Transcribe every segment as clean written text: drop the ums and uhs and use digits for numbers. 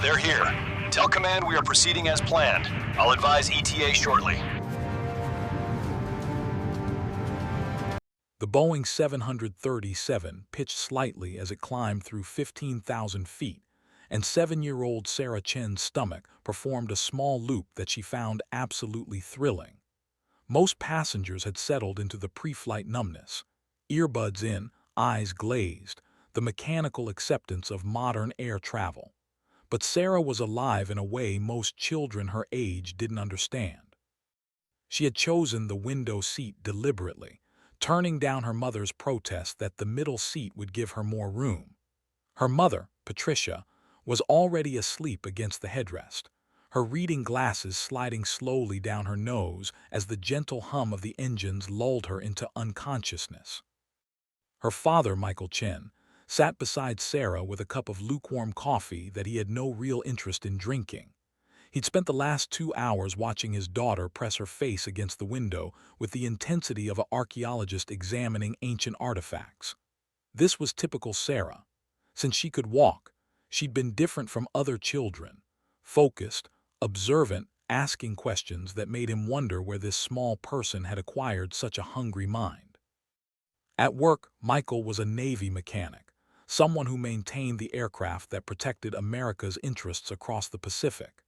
They're here. Tell command we are proceeding as planned. I'll advise ETA shortly. The Boeing 737 pitched slightly as it climbed through 15,000 feet, and 7-year-old Sarah Chen's stomach performed a small loop that she found absolutely thrilling. Most passengers had settled into the pre-flight numbness, earbuds in, eyes glazed, the mechanical acceptance of modern air travel. But Sarah was alive in a way most children her age didn't understand. She had chosen the window seat deliberately, turning down her mother's protest that the middle seat would give her more room. Her mother, Patricia, was already asleep against the headrest, her reading glasses sliding slowly down her nose as the gentle hum of the engines lulled her into unconsciousness. Her father, Michael Chen, sat beside Sarah with a cup of lukewarm coffee that he had no real interest in drinking. He'd spent the last 2 hours watching his daughter press her face against the window with the intensity of an archaeologist examining ancient artifacts. This was typical Sarah. Since she could walk, she'd been different from other children, focused, observant, asking questions that made him wonder where this small person had acquired such a hungry mind. At work, Michael was a Navy mechanic, someone who maintained the aircraft that protected America's interests across the Pacific.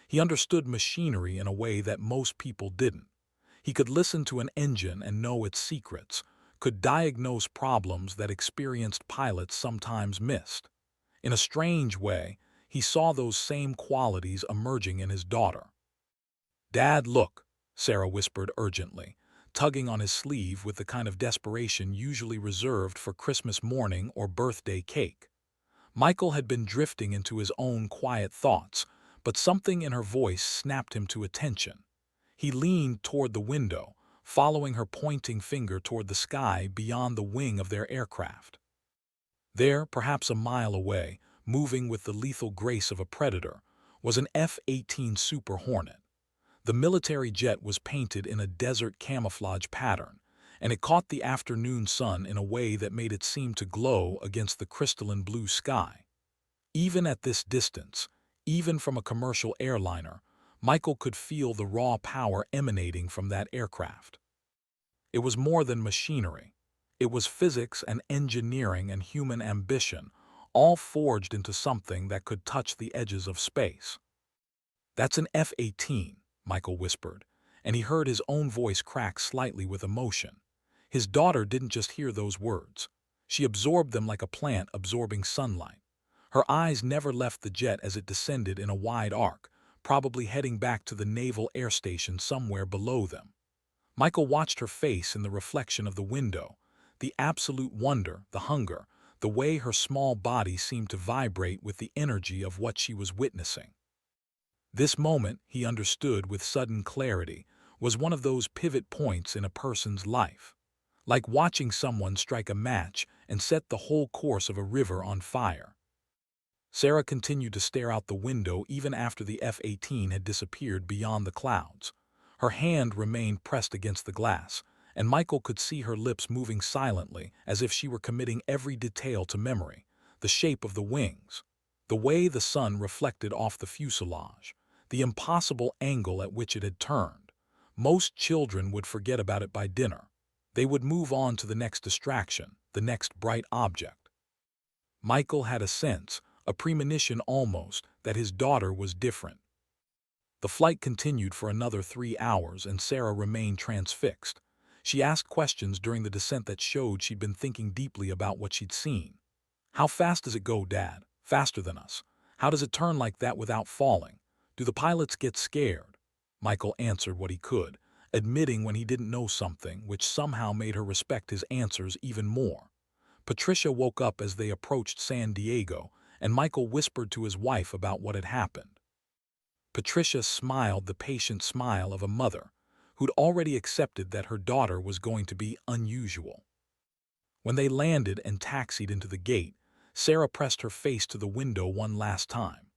He understood machinery in a way that most people didn't. He could listen to an engine and know its secrets, could diagnose problems that experienced pilots sometimes missed. In a strange way, he saw those same qualities emerging in his daughter. "Dad, look," Sarah whispered urgently, tugging on his sleeve with the kind of desperation usually reserved for Christmas morning or birthday cake. Michael had been drifting into his own quiet thoughts, but something in her voice snapped him to attention. He leaned toward the window, following her pointing finger toward the sky beyond the wing of their aircraft. There, perhaps a mile away, moving with the lethal grace of a predator, was an F-18 Super Hornet. The military jet was painted in a desert camouflage pattern, and it caught the afternoon sun in a way that made it seem to glow against the crystalline blue sky. Even at this distance, even from a commercial airliner, Michael could feel the raw power emanating from that aircraft. It was more than machinery. It was physics and engineering and human ambition, all forged into something that could touch the edges of space. "That's an F-18, Michael whispered, and he heard his own voice crack slightly with emotion. His daughter didn't just hear those words. She absorbed them like a plant absorbing sunlight. Her eyes never left the jet as it descended in a wide arc, probably heading back to the naval air station somewhere below them. Michael watched her face in the reflection of the window, the absolute wonder, the hunger, the way her small body seemed to vibrate with the energy of what she was witnessing. This moment, he understood with sudden clarity, was one of those pivot points in a person's life. Like watching someone strike a match and set the whole course of a river on fire. Sarah continued to stare out the window even after the F-18 had disappeared beyond the clouds. Her hand remained pressed against the glass, and Michael could see her lips moving silently as if she were committing every detail to memory. The shape of the wings, the way the sun reflected off the fuselage, the impossible angle at which it had turned. Most children would forget about it by dinner. They would move on to the next distraction, the next bright object. Michael had a sense, a premonition almost, that his daughter was different. The flight continued for another 3 hours and Sarah remained transfixed. She asked questions during the descent that showed she'd been thinking deeply about what she'd seen. "How fast does it go, Dad? Faster than us? How does it turn like that without falling? Do the pilots get scared?" Michael answered what he could, admitting when he didn't know something, which somehow made her respect his answers even more. Patricia woke up as they approached San Diego, and Michael whispered to his wife about what had happened. Patricia smiled the patient smile of a mother who'd already accepted that her daughter was going to be unusual. When they landed and taxied into the gate, Sarah pressed her face to the window one last time.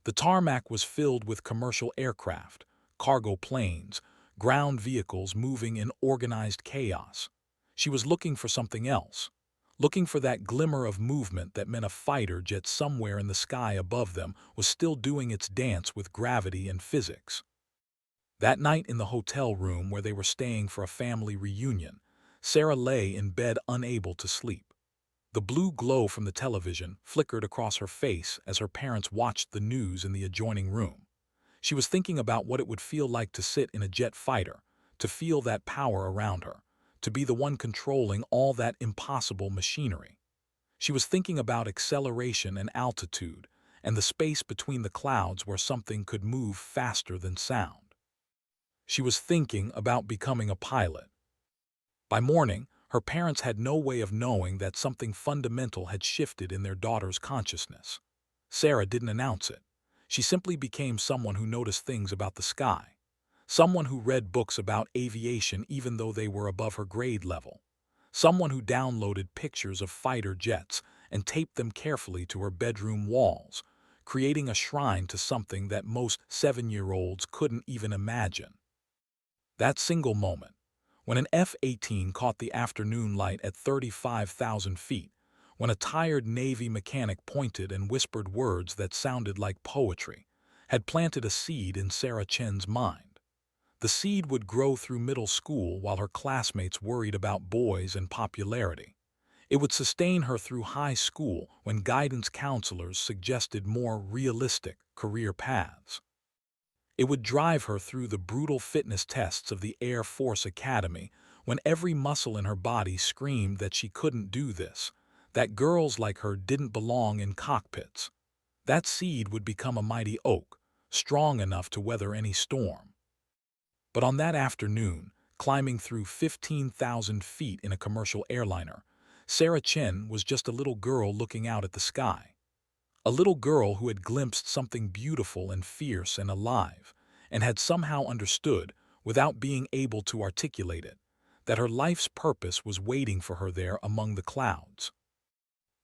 The tarmac was filled with commercial aircraft, cargo planes, ground vehicles moving in organized chaos. She was looking for something else. looking for that glimmer of movement that meant a fighter jet somewhere in the sky above them was still doing its dance with gravity and physics. That night in the hotel room where they were staying for a family reunion, Sarah lay in bed unable to sleep. The blue glow from the television flickered across her face as her parents watched the news in the adjoining room. She was thinking about what it would feel like to sit in a jet fighter, to feel that power around her, to be the one controlling all that impossible machinery. She was thinking about acceleration and altitude, and the space between the clouds where something could move faster than sound. She was thinking about becoming a pilot. By morning, her parents had no way of knowing that something fundamental had shifted in their daughter's consciousness. Sarah didn't announce it. She simply became someone who noticed things about the sky, someone who read books about aviation even though they were above her grade level, someone who downloaded pictures of fighter jets and taped them carefully to her bedroom walls, creating a shrine to something that most 7-year-olds couldn't even imagine. That single moment, when an F-18 caught the afternoon light at 35,000 feet, when a tired Navy mechanic pointed and whispered words that sounded like poetry, had planted a seed in Sarah Chen's mind. The seed would grow through middle school while her classmates worried about boys and popularity. It would sustain her through high school when guidance counselors suggested more realistic career paths. It would drive her through the brutal fitness tests of the Air Force Academy when every muscle in her body screamed that she couldn't do this, that girls like her didn't belong in cockpits. That seed would become a mighty oak, strong enough to weather any storm. But on that afternoon, climbing through 15,000 feet in a commercial airliner, Sarah Chen was just a little girl looking out at the sky. A little girl who had glimpsed something beautiful and fierce and alive, and had somehow understood, without being able to articulate it, that her life's purpose was waiting for her there among the clouds.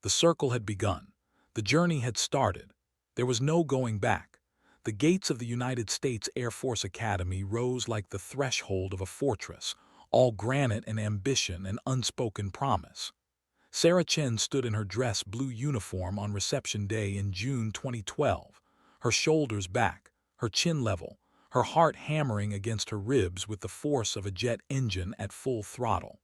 The circle had begun. The journey had started. There was no going back. The gates of the United States Air Force Academy rose like the threshold of a fortress, all granite and ambition and unspoken promise. Sarah Chen stood in her dress blue uniform on reception day in June 2012, her shoulders back, her chin level, her heart hammering against her ribs with the force of a jet engine at full throttle.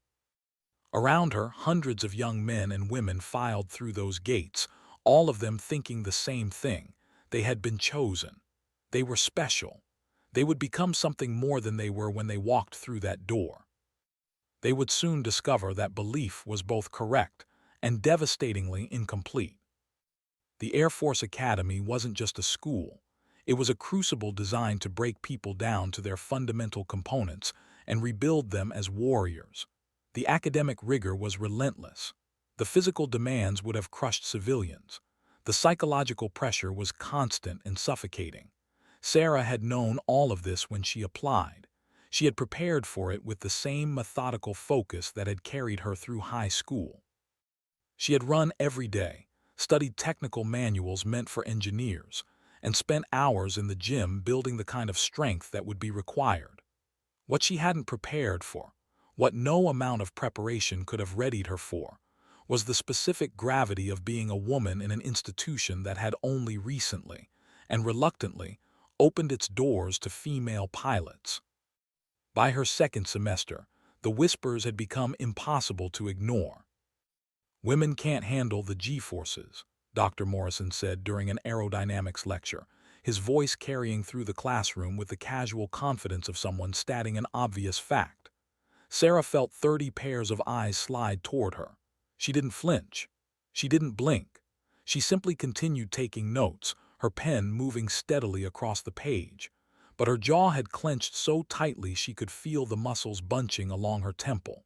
Around her, hundreds of young men and women filed through those gates, all of them thinking the same thing. They had been chosen. They were special. They would become something more than they were when they walked through that door. They would soon discover that belief was both correct and devastatingly incomplete. The Air Force Academy wasn't just a school. It was a crucible designed to break people down to their fundamental components and rebuild them as warriors. The academic rigor was relentless. The physical demands would have crushed civilians. The psychological pressure was constant and suffocating. Sarah had known all of this when she applied. She had prepared for it with the same methodical focus that had carried her through high school. She had run every day, studied technical manuals meant for engineers, and spent hours in the gym building the kind of strength that would be required. What she hadn't prepared for, what no amount of preparation could have readied her for, was the specific gravity of being a woman in an institution that had only recently, and reluctantly, opened its doors to female pilots. By her second semester, the whispers had become impossible to ignore. "Women can't handle the G-forces," Dr. Morrison said during an aerodynamics lecture, his voice carrying through the classroom with the casual confidence of someone stating an obvious fact. Sarah felt 30 pairs of eyes slide toward her. She didn't flinch. She didn't blink. She simply continued taking notes, her pen moving steadily across the page. But her jaw had clenched so tightly she could feel the muscles bunching along her temple.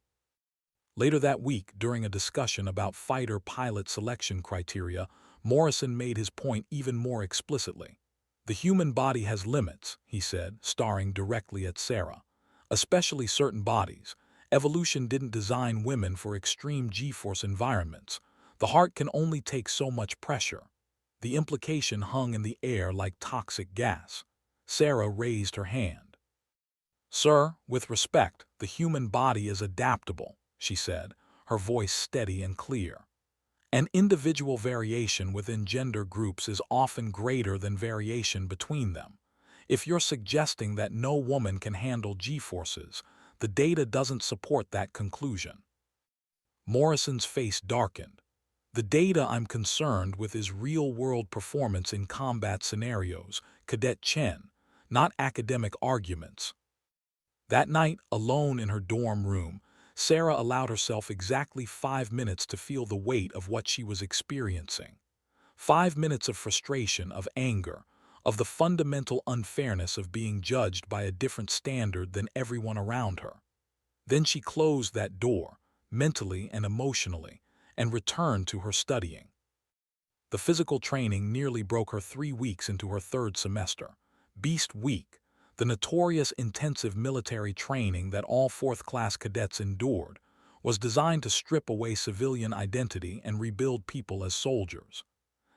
Later that week, during a discussion about fighter pilot selection criteria, Morrison made his point even more explicitly. "The human body has limits," he said, staring directly at Sarah. "Especially certain bodies. Evolution didn't design women for extreme G-force environments. The heart can only take so much pressure." The implication hung in the air like toxic gas. Sarah raised her hand. "Sir, with respect, the human body is adaptable," she said, her voice steady and clear. An individual variation within gender groups is often greater than variation between them. If you're suggesting that no woman can handle G-forces, the data doesn't support that conclusion. Morrison's face darkened. The data I'm concerned with is real-world performance in combat scenarios, Cadet Chen, not academic arguments. That night, alone in her dorm room, Sarah allowed herself exactly 5 minutes to feel the weight of what she was experiencing. 5 minutes of frustration, of anger, of the fundamental unfairness of being judged by a different standard than everyone around her. Then she closed that door, mentally and emotionally, and returned to her studying. The physical training nearly broke her 3 weeks into her third semester. Beast Week, the notorious intensive military training that all fourth-class cadets endured, was designed to strip away civilian identity and rebuild people as soldiers.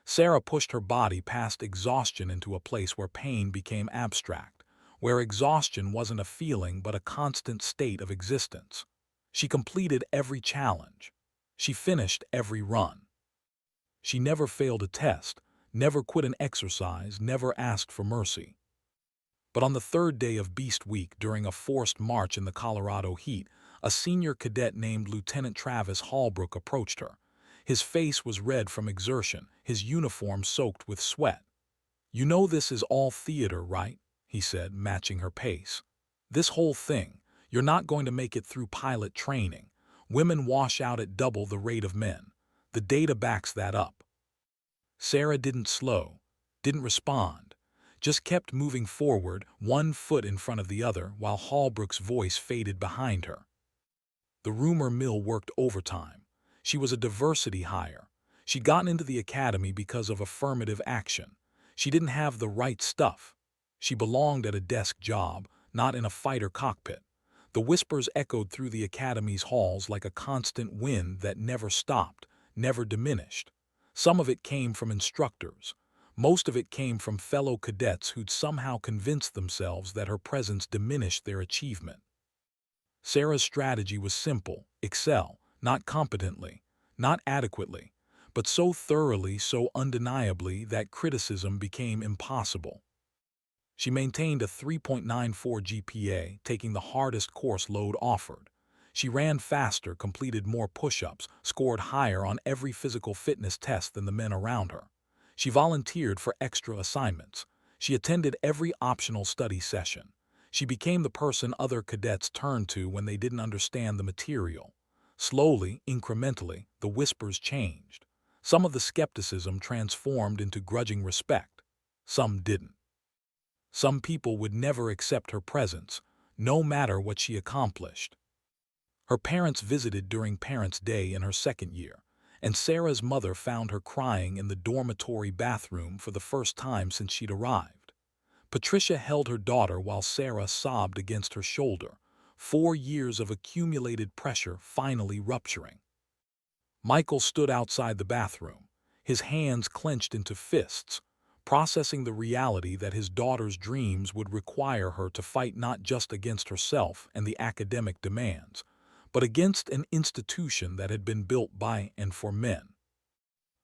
Sarah pushed her body past exhaustion into a place where pain became abstract, where exhaustion wasn't a feeling but a constant state of existence. She completed every challenge. She finished every run. She never failed a test, never quit an exercise, never asked for mercy. But on the third day of Beast Week, during a forced march in the Colorado heat, a senior cadet named Lieutenant Travis Hallbrook approached her. His face was red from exertion, his uniform soaked with sweat. "You know this is all theater, right?" he said, matching her pace. "This whole thing, you're not going to make it through pilot training. Women wash out at double the rate of men. The data backs that up." Sarah didn't slow, didn't respond, just kept moving forward, one foot in front of the other, while Hallbrook's voice faded behind her. The rumor mill worked overtime. She was a diversity hire. She'd gotten into the academy because of affirmative action. She didn't have the right stuff. She belonged at a desk job, not in a fighter cockpit. The whispers echoed through the academy's halls like a constant wind that never stopped, never diminished. Some of it came from instructors. Most of it came from fellow cadets who'd somehow convinced themselves that her presence diminished their achievement. Sarah's strategy was simple: excel, not competently, not adequately, but so thoroughly, so undeniably that criticism became impossible. She maintained a 3.94 GPA, taking the hardest course load offered. She ran faster, completed more push-ups, scored higher on every physical fitness test than the men around her. She volunteered for extra assignments. She attended every optional study session. She became the person other cadets turned to when they didn't understand the material. Slowly, incrementally, the whispers changed. Some of the skepticism transformed into grudging respect. Some didn't. Some people would never accept her presence, no matter what she accomplished. Her parents visited during Parents' Day in her second year, and Sarah's mother found her crying in the dormitory bathroom for the first time since she'd arrived. Patricia held her daughter while Sarah sobbed against her shoulder, 4 years of accumulated pressure finally rupturing. Michael stood outside the bathroom, his hands clenched into fists, processing the reality that his daughter's dreams would require her to fight not just against herself and the academic demands, but against an institution that had been built by and for men.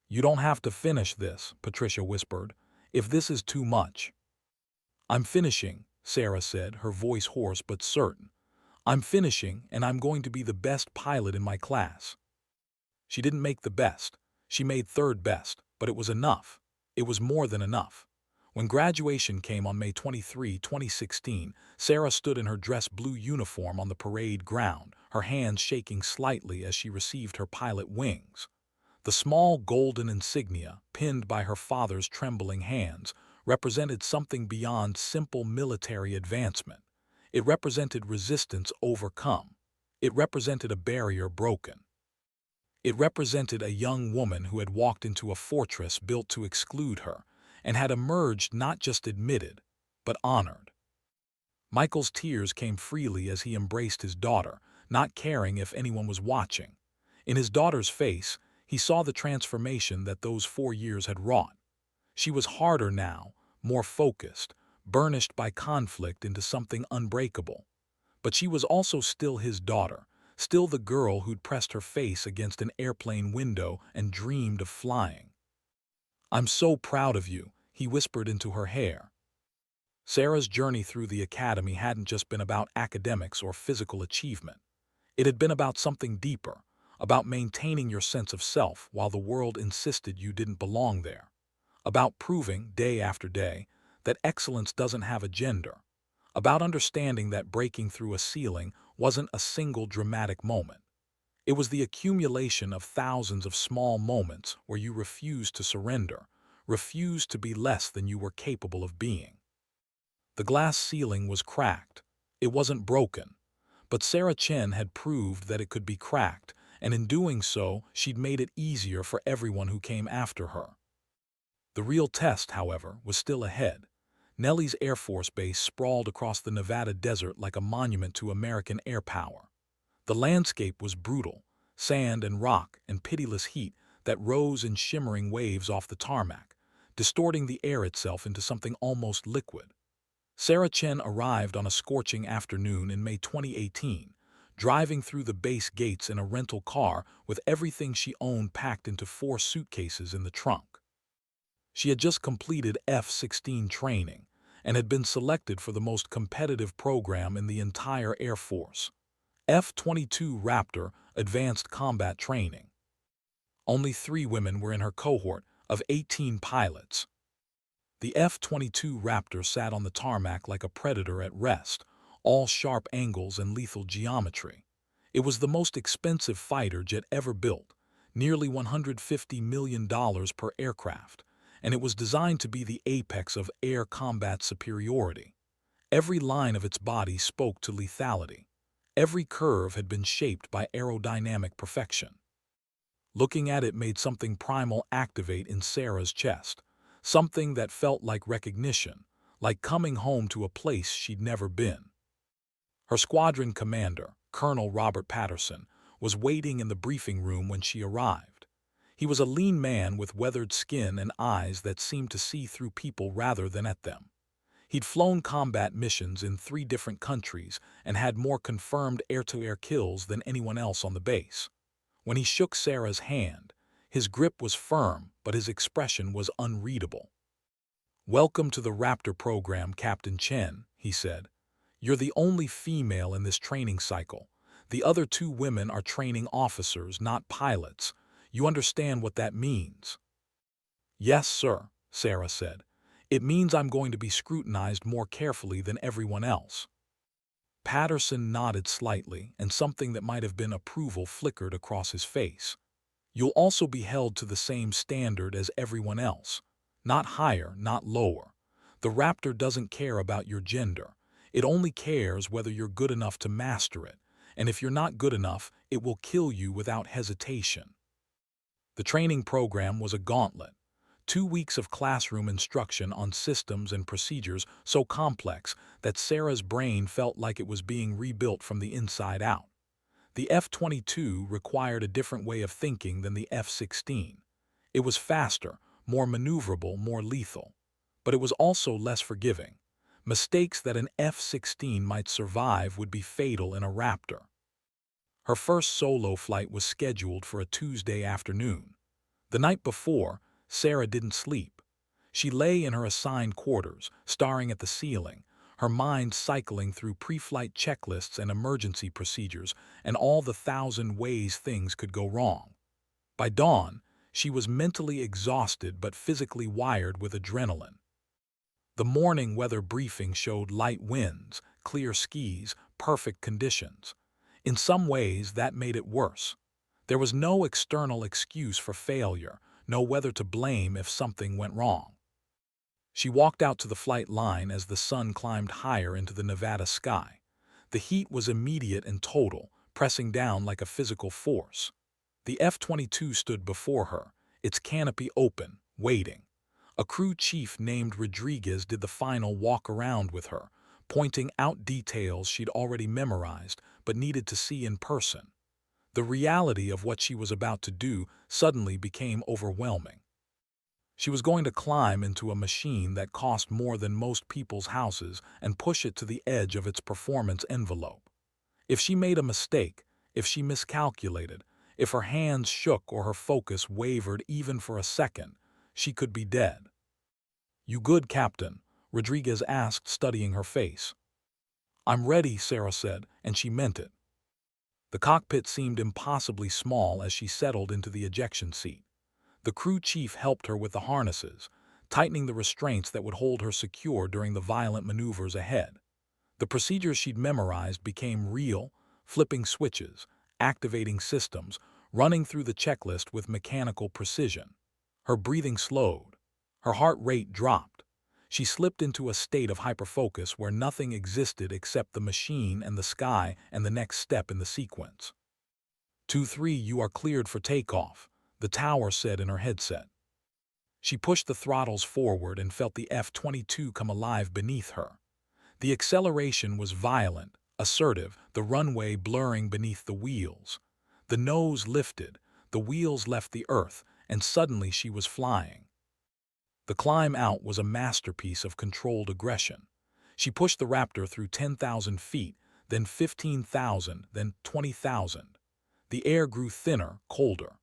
"You don't have to finish this," Patricia whispered, "if this is too much." "I'm finishing," Sarah said, her voice hoarse but certain. "I'm finishing, and I'm going to be the best pilot in my class." She didn't make the best. She made third best, but it was enough. It was more than enough. When graduation came on May 23, 2016, Sarah stood in her dress blue uniform on the parade ground, her hands shaking slightly as she received her pilot wings. The small golden insignia, pinned by her father's trembling hands, represented something beyond simple military advancement. It represented resistance overcome. It represented a barrier broken. It represented a young woman who had walked into a fortress built to exclude her, and had emerged not just admitted, but honored. Michael's tears came freely as he embraced his daughter, not caring if anyone was watching. In his daughter's face, he saw the transformation that those 4 years had wrought. She was harder now, more focused, burnished by conflict into something unbreakable. But she was also still his daughter, still the girl who'd pressed her face against an airplane window and dreamed of flying. "I'm so proud of you," he whispered into her hair. Sarah's journey through the academy hadn't just been about academics or physical achievement. It had been about something deeper, about maintaining your sense of self while the world insisted you didn't belong there, about proving, day after day, that excellence doesn't have a gender, about understanding that breaking through a ceiling wasn't a single dramatic moment. It was the accumulation of thousands of small moments where you refused to surrender, refused to be less than you were capable of being. The glass ceiling was cracked. It wasn't broken. But Sarah Chen had proved that it could be cracked, and in doing so, she'd made it easier for everyone who came after her. The real test, however, was still ahead. Nellis Air Force Base sprawled across the Nevada desert like a monument to American air power. The landscape was brutal, sand and rock and pitiless heat that rose in shimmering waves off the tarmac, distorting the air itself into something almost liquid. Sarah Chen arrived on a scorching afternoon in May 2018, driving through the base gates in a rental car with everything she owned packed into 4 suitcases in the trunk. She had just completed F-16 training and had been selected for the most competitive program in the entire Air Force, F-22 Raptor Advanced Combat Training. Only 3 women were in her cohort of 18 pilots. The F-22 Raptor sat on the tarmac like a predator at rest, all sharp angles and lethal geometry. It was the most expensive fighter jet ever built, nearly $150 million per aircraft, and it was designed to be the apex of air combat superiority. Every line of its body spoke to lethality. Every curve had been shaped by aerodynamic perfection. Looking at it made something primal activate in Sarah's chest. Something that felt like recognition, like coming home to a place she'd never been. Her squadron commander, Colonel Robert Patterson, was waiting in the briefing room when she arrived. He was a lean man with weathered skin and eyes that seemed to see through people rather than at them. He'd flown combat missions in 3 different countries and had more confirmed air-to-air kills than anyone else on the base. When he shook Sarah's hand, his grip was firm, but his expression was unreadable. "Welcome to the Raptor program, Captain Chen," he said. "You're the only female in this training cycle. The other 2 women are training officers, not pilots. You understand what that means?" "Yes, sir," Sarah said. "It means I'm going to be scrutinized more carefully than everyone else." Patterson nodded slightly, and something that might have been approval flickered across his face. "You'll also be held to the same standard as everyone else. Not higher, not lower. The Raptor doesn't care about your gender. It only cares whether you're good enough to master it, and if you're not good enough, it will kill you without hesitation." The training program was a gauntlet. 2 weeks of classroom instruction on systems and procedures so complex that Sarah's brain felt like it was being rebuilt from the inside out. The F-22 required a different way of thinking than the F-16. It was faster, more maneuverable, more lethal. But it was also less forgiving. Mistakes that an F-16 might survive would be fatal in a Raptor. Her first solo flight was scheduled for a Tuesday afternoon. The night before, Sarah didn't sleep. She lay in her assigned quarters, staring at the ceiling, her mind cycling through pre-flight checklists and emergency procedures and all the 1,000 ways things could go wrong. By dawn, she was mentally exhausted but physically wired with adrenaline. The morning weather briefing showed light winds, clear skies, perfect conditions. In some ways, that made it worse. There was no external excuse for failure, no weather to blame if something went wrong. She walked out to the flight line as the sun climbed higher into the Nevada sky. The heat was immediate and total, pressing down like a physical force. The F-22 stood before her, its canopy open, waiting. A crew chief named Rodriguez did the final walk around with her, pointing out details she'd already memorized but needed to see in person. The reality of what she was about to do suddenly became overwhelming. She was going to climb into a machine that cost more than most people's houses and push it to the edge of its performance envelope. If she made a mistake, If she miscalculated, if her hands shook or her focus wavered even for a second, she could be dead. "You good, Captain?" Rodriguez asked, studying her face. "I'm ready," Sarah said, and she meant it. The cockpit seemed impossibly small as she settled into the ejection seat. The crew chief helped her with the harnesses, tightening the restraints that would hold her secure during the violent maneuvers ahead. The procedures she'd memorized became real, flipping switches, activating systems, running through the checklist with mechanical precision. Her breathing slowed. Her heart rate dropped. She slipped into a state of hyperfocus where nothing existed except the machine and the sky and the next step in the sequence. 2-3, you are cleared for takeoff, the tower said in her headset. She pushed the throttles forward and felt the F-22 come alive beneath her. The acceleration was violent, assertive, the runway blurring beneath the wheels. The nose lifted, the wheels left the earth, and suddenly she was flying. The climb out was a masterpiece of controlled aggression. She pushed the Raptor through 10,000 feet, then 15,000, then 20,000. The air grew thinner, colder.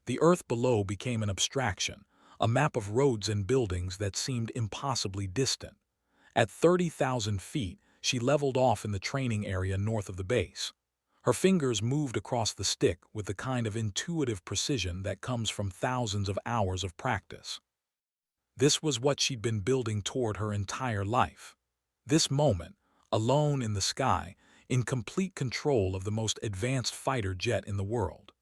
The earth below became an abstraction, a map of roads and buildings that seemed impossibly distant. At 30,000 feet, she leveled off in the training area north of the base. Her fingers moved across the stick with the kind of intuitive precision that comes from thousands of hours of practice. This was what she'd been building toward her entire life. This moment, alone in the sky, in complete control of the most advanced fighter jet in the world.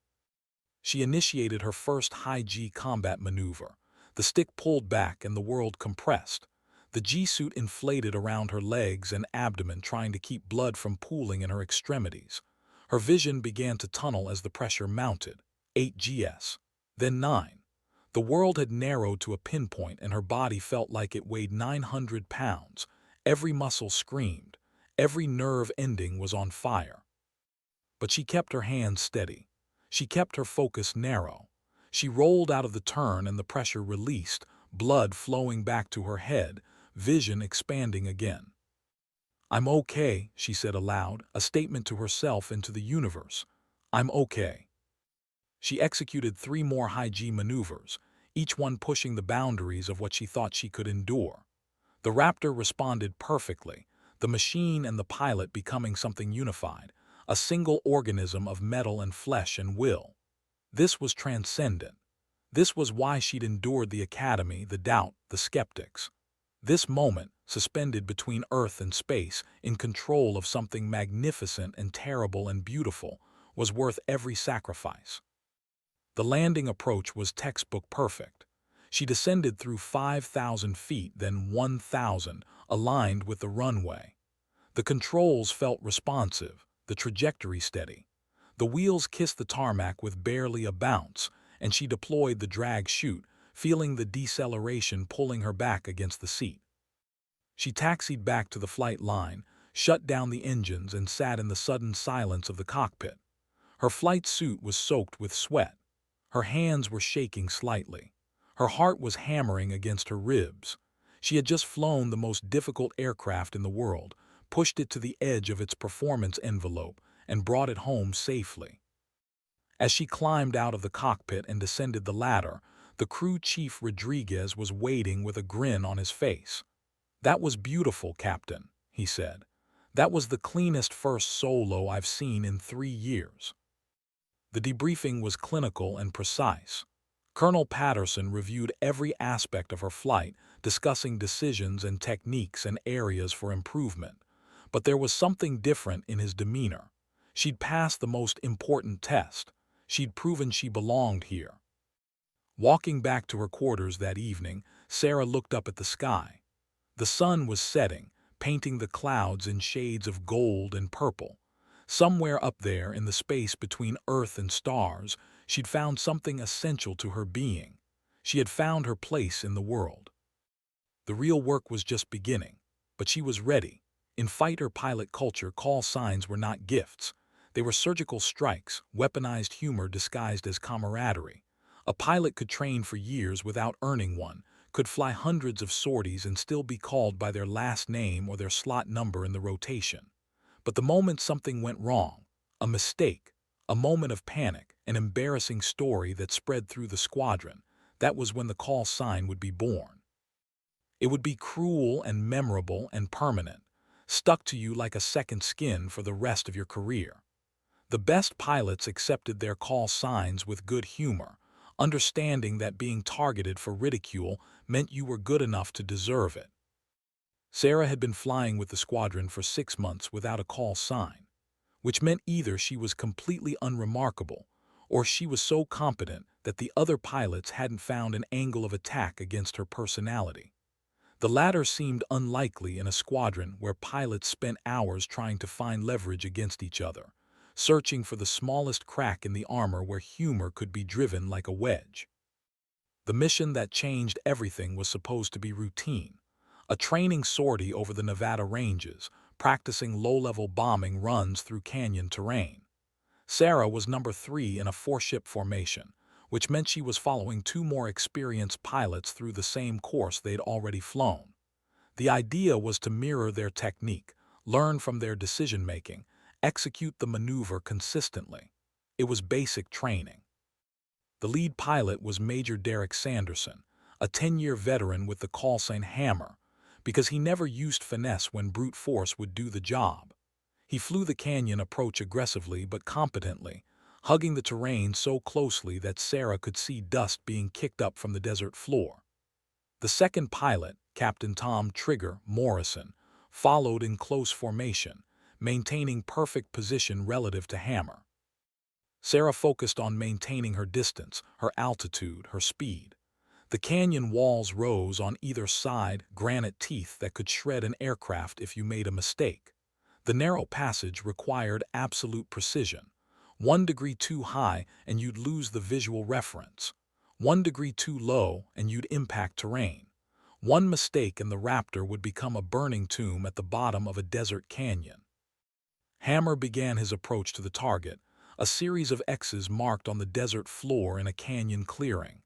She initiated her first high-G combat maneuver. The stick pulled back and the world compressed. The G-suit inflated around her legs and abdomen, trying to keep blood from pooling in her extremities. Her vision began to tunnel as the pressure mounted. 8 GS. Then 9. The world had narrowed to a pinpoint and her body felt like it weighed 900 pounds. Every muscle screamed. Every nerve ending was on fire. But she kept her hands steady. She kept her focus narrow. She rolled out of the turn and the pressure released, blood flowing back to her head, vision expanding again. "I'm okay," she said aloud, a statement to herself and to the universe. "I'm okay." She executed 3 more high-G maneuvers, each one pushing the boundaries of what she thought she could endure. The Raptor responded perfectly, the machine and the pilot becoming something unified, a single organism of metal and flesh and will. This was transcendent. This was why she'd endured the academy, the doubt, the skeptics. This moment, suspended between Earth and space, in control of something magnificent and terrible and beautiful, was worth every sacrifice. The landing approach was textbook perfect. She descended through 5,000 feet, then 1,000, aligned with the runway. The controls felt responsive, the trajectory steady. The wheels kissed the tarmac with barely a bounce, and she deployed the drag chute, feeling the deceleration pulling her back against the seat. She taxied back to the flight line, shut down the engines, and sat in the sudden silence of the cockpit. Her flight suit was soaked with sweat. Her hands were shaking slightly. Her heart was hammering against her ribs. She had just flown the most difficult aircraft in the world, pushed it to the edge of its performance envelope, and brought it home safely. As she climbed out of the cockpit and descended the ladder, the crew chief Rodriguez was waiting with a grin on his face. "That was beautiful, Captain," he said. "That was the cleanest first solo I've seen in 3 years." The debriefing was clinical and precise. Colonel Patterson reviewed every aspect of her flight, discussing decisions and techniques and areas for improvement. But there was something different in his demeanor. She'd passed the most important test. She'd proven she belonged here. Walking back to her quarters that evening, Sarah looked up at the sky. The sun was setting, painting the clouds in shades of gold and purple. Somewhere up there in the space between Earth and stars, she'd found something essential to her being. She had found her place in the world. The real work was just beginning, but she was ready. In fighter pilot culture, call signs were not gifts. They were surgical strikes, weaponized humor disguised as camaraderie. A pilot could train for years without earning one, could fly hundreds of sorties and still be called by their last name or their slot number in the rotation. But the moment something went wrong, a mistake, A moment of panic, an embarrassing story that spread through the squadron. That was when the call sign would be born. It would be cruel and memorable and permanent, stuck to you like a second skin for the rest of your career. The best pilots accepted their call signs with good humor, understanding that being targeted for ridicule meant you were good enough to deserve it. Sarah had been flying with the squadron for 6 months without a call sign, which meant either she was completely unremarkable or she was so competent that the other pilots hadn't found an angle of attack against her personality. The latter seemed unlikely in a squadron where pilots spent hours trying to find leverage against each other, searching for the smallest crack in the armor where humor could be driven like a wedge. The mission that changed everything was supposed to be routine, a training sortie over the Nevada ranges, practicing low-level bombing runs through canyon terrain. Sarah was number 3 in a 4-ship formation, which meant she was following 2 more experienced pilots through the same course they'd already flown. The idea was to mirror their technique, learn from their decision-making, execute the maneuver consistently. It was basic training. The lead pilot was Major Derek Sanderson, a 10-year veteran with the callsign Hammer, because he never used finesse when brute force would do the job. He flew the canyon approach aggressively but competently, hugging the terrain so closely that Sarah could see dust being kicked up from the desert floor. The second pilot, Captain Tom "Trigger" Morrison, followed in close formation, maintaining perfect position relative to Hammer. Sarah focused on maintaining her distance, her altitude, her speed. The canyon walls rose on either side, granite teeth that could shred an aircraft if you made a mistake. The narrow passage required absolute precision. 1 degree too high and you'd lose the visual reference. 1 degree too low and you'd impact terrain. One mistake and the Raptor would become a burning tomb at the bottom of a desert canyon. Hammer began his approach to the target, a series of X's marked on the desert floor in a canyon clearing.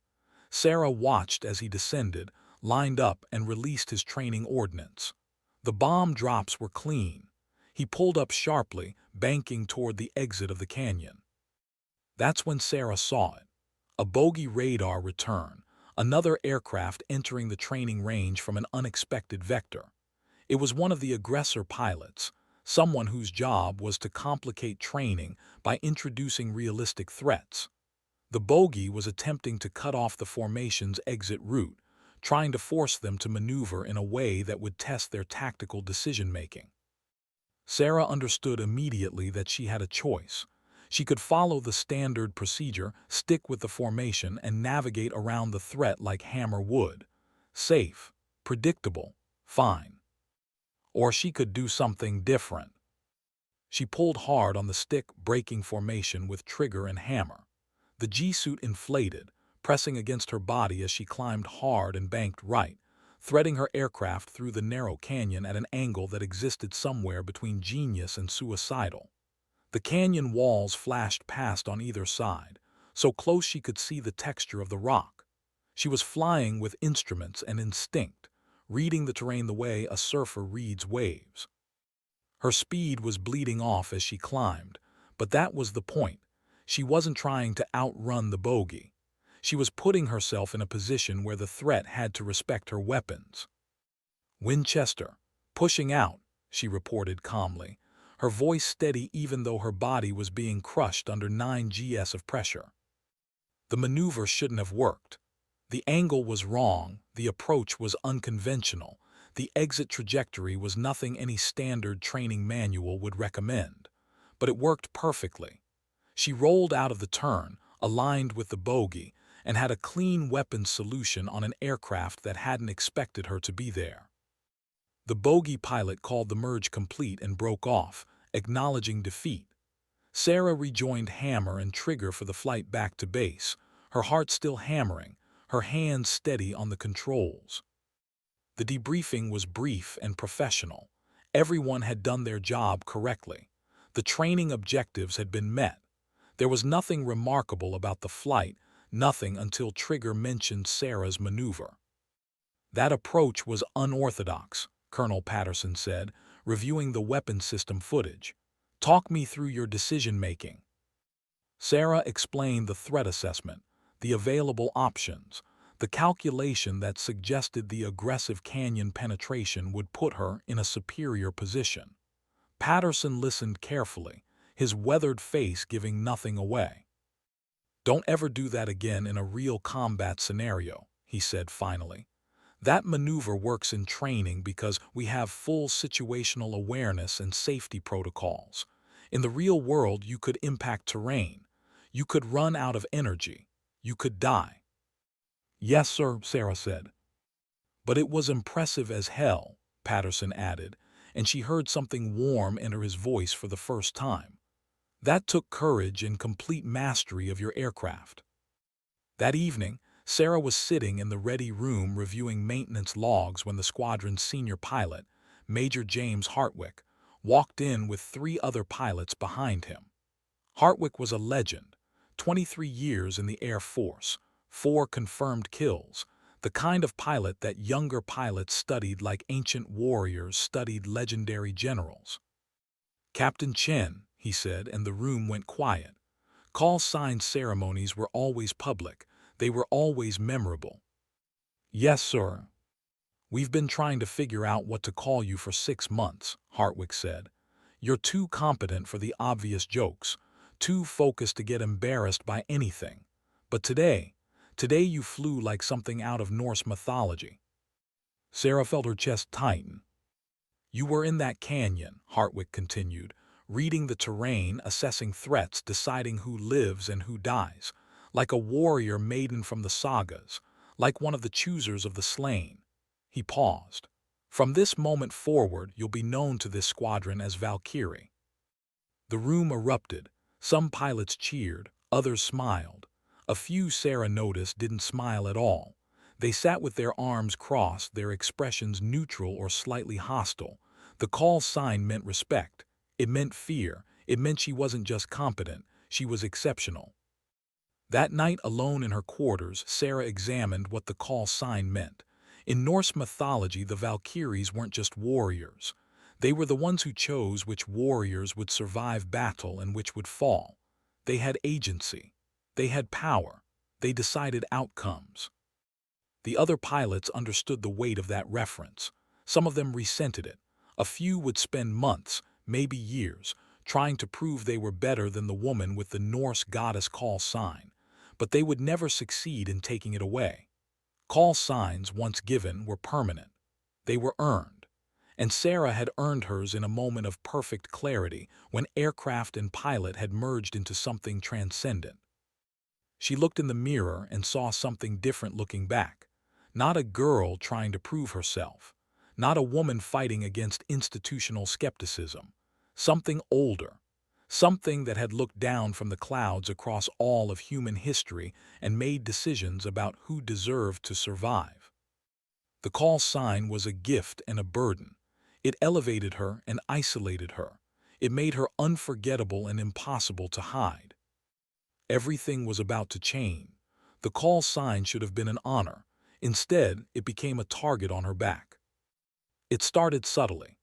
Sarah watched as he descended, lined up, and released his training ordnance. The bomb drops were clean. He pulled up sharply, banking toward the exit of the canyon. That's when Sarah saw it. A bogey radar return, another aircraft entering the training range from an unexpected vector. It was one of the aggressor pilots, someone whose job was to complicate training by introducing realistic threats. The bogey was attempting to cut off the formation's exit route, trying to force them to maneuver in a way that would test their tactical decision-making. Sarah understood immediately that she had a choice. She could follow the standard procedure, stick with the formation, and navigate around the threat like Hammer would. Safe, predictable, fine. Or she could do something different. She pulled hard on the stick braking formation with Trigger and Hammer. The G-suit inflated, pressing against her body as she climbed hard and banked right, threading her aircraft through the narrow canyon at an angle that existed somewhere between genius and suicidal. The canyon walls flashed past on either side, so close she could see the texture of the rock. She was flying with instruments and instinct, reading the terrain the way a surfer reads waves. Her speed was bleeding off as she climbed, but that was the point. She wasn't trying to outrun the bogey. She was putting herself in a position where the threat had to respect her weapons. "Winchester, pushing out," she reported calmly, her voice steady even though her body was being crushed under 9 gs of pressure. The maneuver shouldn't have worked. The angle was wrong, the approach was unconventional, the exit trajectory was nothing any standard training manual would recommend. But it worked perfectly. She rolled out of the turn, aligned with the bogey, and had a clean weapons solution on an aircraft that hadn't expected her to be there. The bogey pilot called the merge complete and broke off, acknowledging defeat. Sarah rejoined Hammer and Trigger for the flight back to base, her heart still hammering, her hands steady on the controls. The debriefing was brief and professional. Everyone had done their job correctly. The training objectives had been met. There was nothing remarkable about the flight, nothing until Trigger mentioned Sarah's maneuver. "That approach was unorthodox," Colonel Patterson said, reviewing the weapon system footage. "Talk me through your decision-making." Sarah explained the threat assessment, the available options, the calculation that suggested the aggressive canyon penetration would put her in a superior position. Patterson listened carefully, his weathered face giving nothing away. "Don't ever do that again in a real combat scenario," he said finally. "That maneuver works in training because we have full situational awareness and safety protocols. In the real world, you could impact terrain. You could run out of energy. You could die." "Yes, sir," Sarah said. "But it was impressive as hell," Patterson added, and she heard something warm enter his voice for the first time. "That took courage and complete mastery of your aircraft." That evening, Sarah was sitting in the ready room reviewing maintenance logs when the squadron's senior pilot, Major James Hartwick, walked in with 3 other pilots behind him. Hartwick was a legend, 23 years in the Air Force, 4 confirmed kills, the kind of pilot that younger pilots studied like ancient warriors studied legendary generals. "Captain Chen," he said, and the room went quiet. Call sign ceremonies were always public. They were always memorable. "Yes, sir. We've been trying to figure out what to call you for 6 months," Hartwick said. "You're too competent for the obvious jokes, too focused to get embarrassed by anything. But today you flew like something out of Norse mythology." Sarah felt her chest tighten. "You were in that canyon," Hartwick continued, "reading the terrain, assessing threats, deciding who lives and who dies, like a warrior maiden from the sagas, like one of the choosers of the slain." He paused. "From this moment forward, you'll be known to this squadron as Valkyrie." The room erupted. Some pilots cheered, others smiled. A few, Sarah noticed, didn't smile at all. They sat with their arms crossed, their expressions neutral or slightly hostile. The call sign meant respect. It meant fear. It meant she wasn't just competent, she was exceptional. That night, alone in her quarters, Sarah examined what the call sign meant. In Norse mythology, the Valkyries weren't just warriors. They were the ones who chose which warriors would survive battle and which would fall. They had agency. They had power. They decided outcomes. The other pilots understood the weight of that reference. Some of them resented it. A few would spend months, maybe years, trying to prove they were better than the woman with the Norse goddess call sign. But they would never succeed in taking it away. Call signs, once given, were permanent. They were earned. And Sarah had earned hers in a moment of perfect clarity, when aircraft and pilot had merged into something transcendent. She looked in the mirror and saw something different looking back. Not a girl trying to prove herself. Not a woman fighting against institutional skepticism. Something older. Something that had looked down from the clouds across all of human history and made decisions about who deserved to survive. The call sign was a gift and a burden. It elevated her and isolated her. It made her unforgettable and impossible to hide. Everything was about to change. The call sign should have been an honor. Instead, it became a target on her back. It started subtly.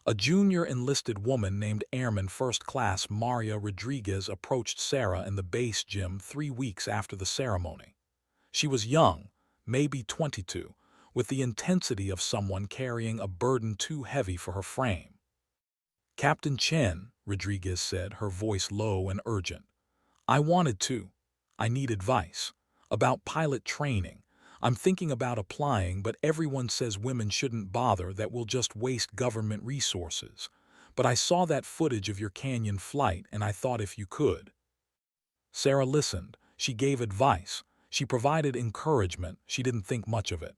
A junior enlisted woman named Airman First Class Maria Rodriguez approached Sarah in the base gym 3 weeks after the ceremony. She was young, maybe 22, with the intensity of someone carrying a burden too heavy for her frame. "Captain Chen," Rodriguez said, her voice low and urgent. I need advice. About pilot training. I'm thinking about applying, but everyone says women shouldn't bother, that will just waste government resources. But I saw that footage of your canyon flight, and I thought if you could." Sarah listened. She gave advice. She provided encouragement. She didn't think much of it.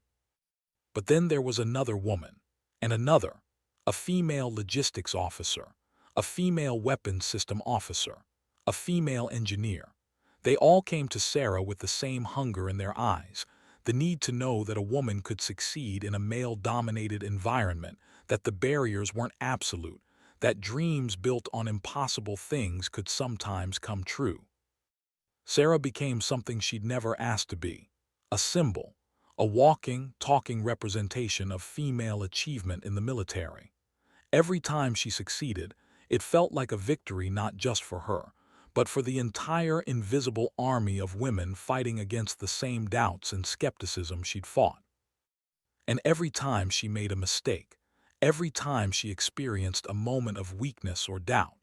But then there was another woman. And another. A female logistics officer. A female weapons system officer. A female engineer. They all came to Sarah with the same hunger in their eyes, the need to know that a woman could succeed in a male-dominated environment, that the barriers weren't absolute, that dreams built on impossible things could sometimes come true. Sarah became something she'd never asked to be, a symbol, a walking, talking representation of female achievement in the military. Every time she succeeded, it felt like a victory not just for her, but for the entire invisible army of women fighting against the same doubts and skepticism she'd fought. And every time she made a mistake, every time she experienced a moment of weakness or doubt,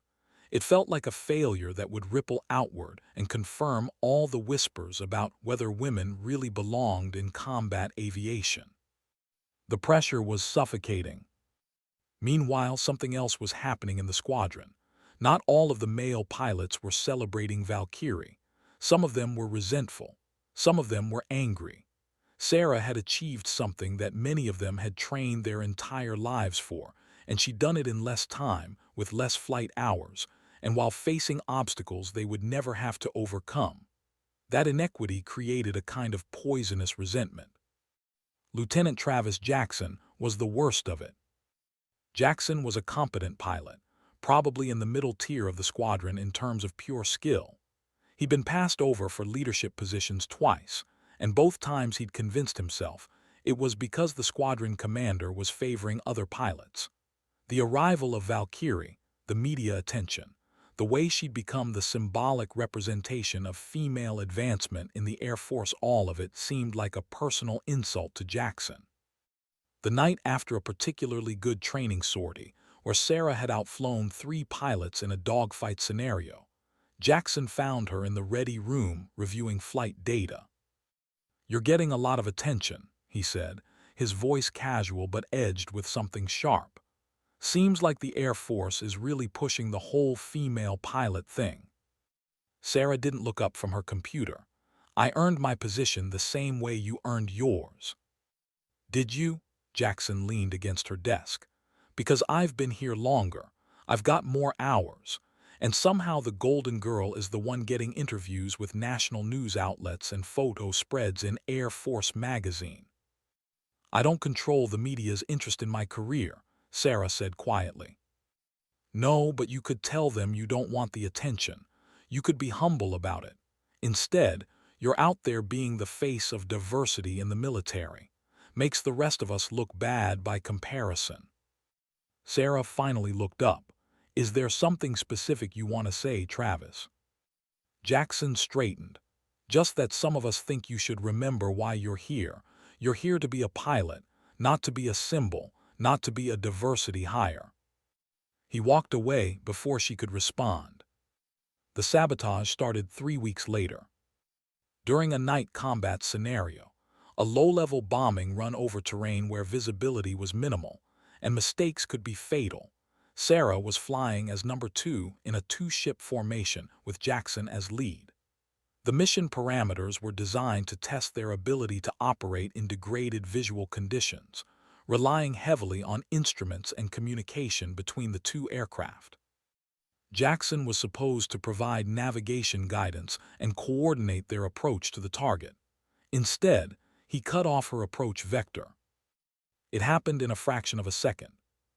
it felt like a failure that would ripple outward and confirm all the whispers about whether women really belonged in combat aviation. The pressure was suffocating. Meanwhile, something else was happening in the squadron. Not all of the male pilots were celebrating Valkyrie. Some of them were resentful. Some of them were angry. Sarah had achieved something that many of them had trained their entire lives for, and she'd done it in less time, with less flight hours, and while facing obstacles they would never have to overcome. That inequity created a kind of poisonous resentment. Lieutenant Travis Jackson was the worst of it. Jackson was a competent pilot, probably in the middle tier of the squadron in terms of pure skill. He'd been passed over for leadership positions twice, and both times he'd convinced himself it was because the squadron commander was favoring other pilots. The arrival of Valkyrie, the media attention, the way she'd become the symbolic representation of female advancement in the Air Force, all of it seemed like a personal insult to Jackson. The night after a particularly good training sortie, where Sarah had outflown 3 pilots in a dogfight scenario, Jackson found her in the ready room reviewing flight data. "You're getting a lot of attention," he said, his voice casual but edged with something sharp. "Seems like the Air Force is really pushing the whole female pilot thing." Sarah didn't look up from her computer. "I earned my position the same way you earned yours." "Did you?" Jackson leaned against her desk. "Because I've been here longer. I've got more hours. And somehow the Golden Girl is the one getting interviews with national news outlets and photo spreads in Air Force magazine." "I don't control the media's interest in my career," Sarah said quietly. "No, but you could tell them you don't want the attention. You could be humble about it. Instead, you're out there being the face of diversity in the military. Makes the rest of us look bad by comparison." Sarah finally looked up. "Is there something specific you want to say, Travis?" Jackson straightened. "Just that some of us think you should remember why you're here. You're here to be a pilot, not to be a symbol, not to be a diversity hire." He walked away before she could respond. The sabotage started 3 weeks later. During a night combat scenario, a low-level bombing run over terrain where visibility was minimal, and mistakes could be fatal. Sarah was flying as number 2 in a 2-ship formation with Jackson as lead. The mission parameters were designed to test their ability to operate in degraded visual conditions, relying heavily on instruments and communication between the 2 aircraft. Jackson was supposed to provide navigation guidance and coordinate their approach to the target. Instead, he cut off her approach vector. It happened in a fraction of a second.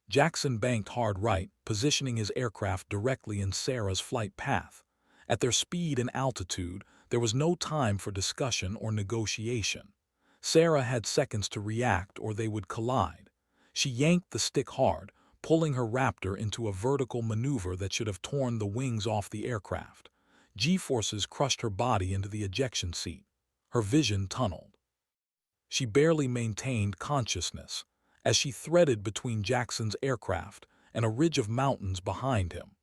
Jackson banked hard right, positioning his aircraft directly in Sarah's flight path. At their speed and altitude, there was no time for discussion or negotiation. Sarah had seconds to react or they would collide. She yanked the stick hard, pulling her Raptor into a vertical maneuver that should have torn the wings off the aircraft. G-forces crushed her body into the ejection seat. Her vision tunneled. She barely maintained consciousness as she threaded between Jackson's aircraft and a ridge of mountains behind him.